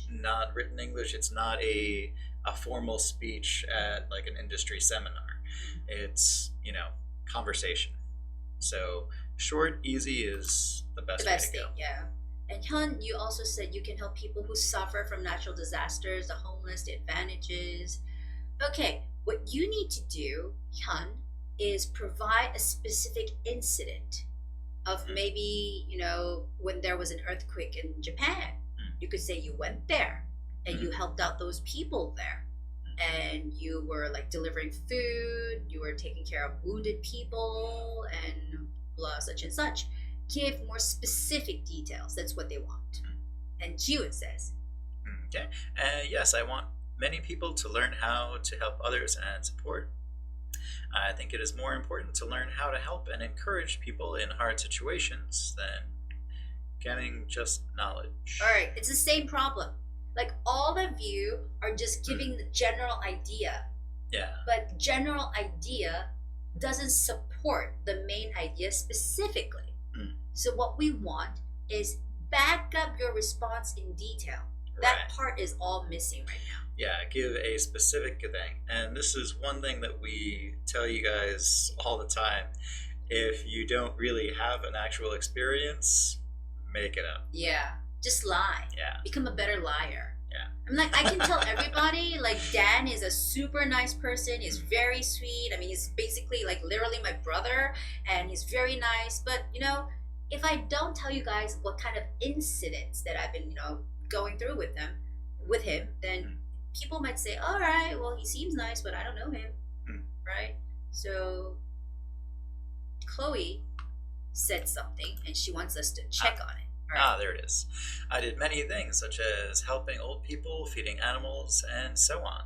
not written English. It's not a formal speech at like an industry seminar. It's, conversation. So short, easy is the best way to thing, go. yeah. And Hyun, you also said you can help people who suffer from natural disasters, the homeless, the advantages. Okay, what you need to do, Hyun, is provide a specific incident of maybe, when there was an earthquake in Japan. You could say you went there and you helped out those people there. And you were like delivering food, you were taking care of wounded people, and blah, such and such. Give more specific details. That's what they want. And Jiwoon says, okay. Yes, I want many people to learn how to help others and support. I think it is more important to learn how to help and encourage people in hard situations than getting just knowledge. All right, it's the same problem. Like all of you are just giving the general idea. Yeah. But general idea doesn't support the main idea specifically. So what we want is back up your response in detail. That part is all missing right now. Yeah, give a specific thing. And this is one thing that we tell you guys all the time. If you don't really have an actual experience, make it up. Yeah, just lie. Yeah. Become a better liar. Yeah. I'm like, I can tell everybody, like Dan is a super nice person. He's very sweet. I mean, he's basically like literally my brother, and he's very nice. But, if I don't tell you guys what kind of incidents that I've been, going through with him, then people might say, all right, well, he seems nice, but I don't know him, right? So Chloe said something, and she wants us to check on it. Right? There it is. I did many things, such as helping old people, feeding animals, and so on.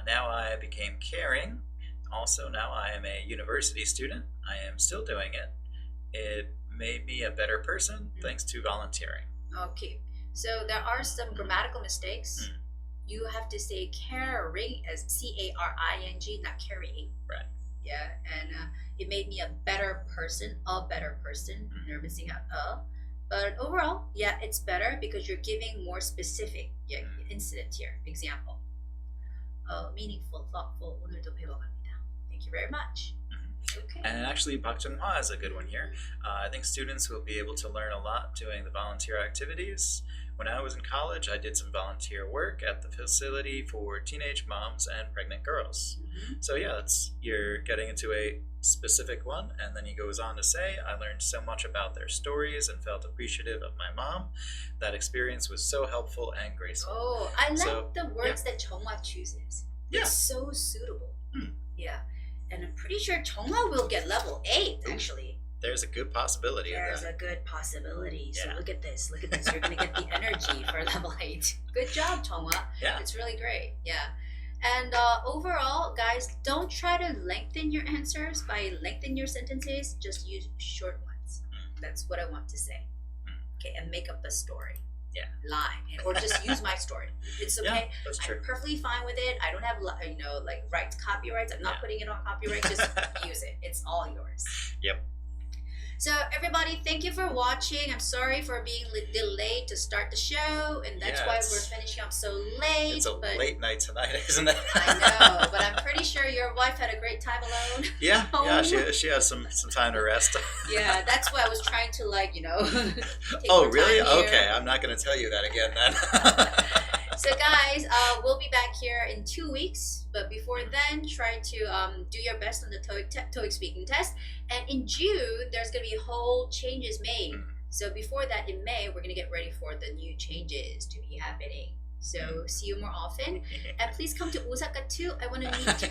Now I became caring. Also, now I am a university student. I am still doing it. It made me a better person thanks to volunteering. Okay. So there are some grammatical mistakes. You have to say caring as C-A-R-I-N-G, not carrying. Right. Yeah, and it made me a better person. You're missing out a. But overall, yeah, it's better because you're giving more specific incident here. Example. Meaningful, thoughtful. 오늘도 배워갑니다. Thank you very much. Okay. And actually, Pak Jung-hwa is a good one here. I think students will be able to learn a lot doing the volunteer activities. When I was in college, I did some volunteer work at the facility for teenage moms and pregnant girls. So yeah, you're getting into a specific one, and then he goes on to say, I learned so much about their stories and felt appreciative of my mom. That experience was so helpful and graceful. Oh, I like the words that Chonghwa chooses. Yeah. It's so suitable. Yeah. And I'm pretty sure Chonghwa will get level 8, actually. There's a good possibility of that. There's a good possibility. So Yeah. Look at this. You're going to get the energy for level 8. Good job, Chonghwa. Yeah. It's really great. Yeah. And overall, guys, don't try to lengthen your answers by lengthening your sentences. Just use short ones. That's what I want to say. Okay, and make up a story. Yeah. Lie. Or just use my story. It's okay. Yeah, that's true. I'm perfectly fine with it. I don't have, rights, copyrights. I'm not putting it on copyright. Just use it. It's all yours. Yep. So everybody, thank you for watching. I'm sorry for being delayed to start the show, and that's why we're finishing up so late. It's a late night tonight, isn't it? I know, but I'm pretty sure your wife had a great time alone. Yeah, she has some time to rest. Yeah, that's why I was trying to take Oh, more really? time here. Okay, I'm not going to tell you that again then. So guys, we'll be back here in 2 weeks But before then, try to do your best on the TOEIC speaking test. And in June, there's going to be whole changes made. So before that, in May, we're going to get ready for the new changes to be happening. So see you more often. And please come to Osaka too. I want to meet you.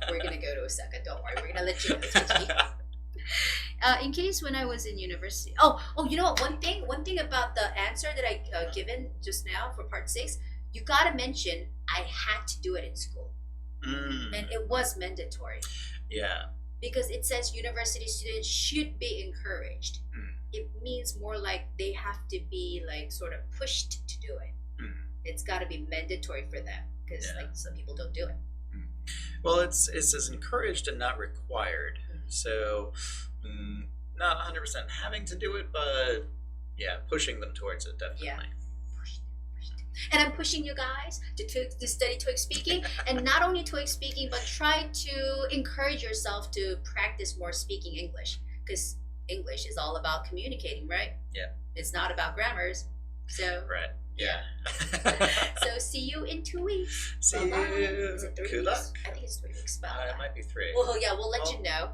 We're going to go to Osaka. Don't worry. We're going to let you know, Titi. In case when I was in university. Oh, you know what? One thing about the answer that I given just now for part 6, you got to mention I had to do it in school. And it was mandatory. Yeah. Because it says university students should be encouraged. It means more like they have to be like sort of pushed to do it. It's got to be mandatory for them because like some people don't do it. Well, it's as encouraged and not required. So not 100% having to do it, but yeah, pushing them towards it definitely. Yeah. And I'm pushing you guys to study TOEIC speaking, and not only TOEIC speaking, but try to encourage yourself to practice more speaking English, because English is all about communicating, right? Yeah. It's not about grammars. So right. Yeah. So see you in 2 weeks. See Bye-bye. you. Is it 3 Good weeks? luck. I think it's 3 weeks. It might be 3. Well, yeah, we'll let you know.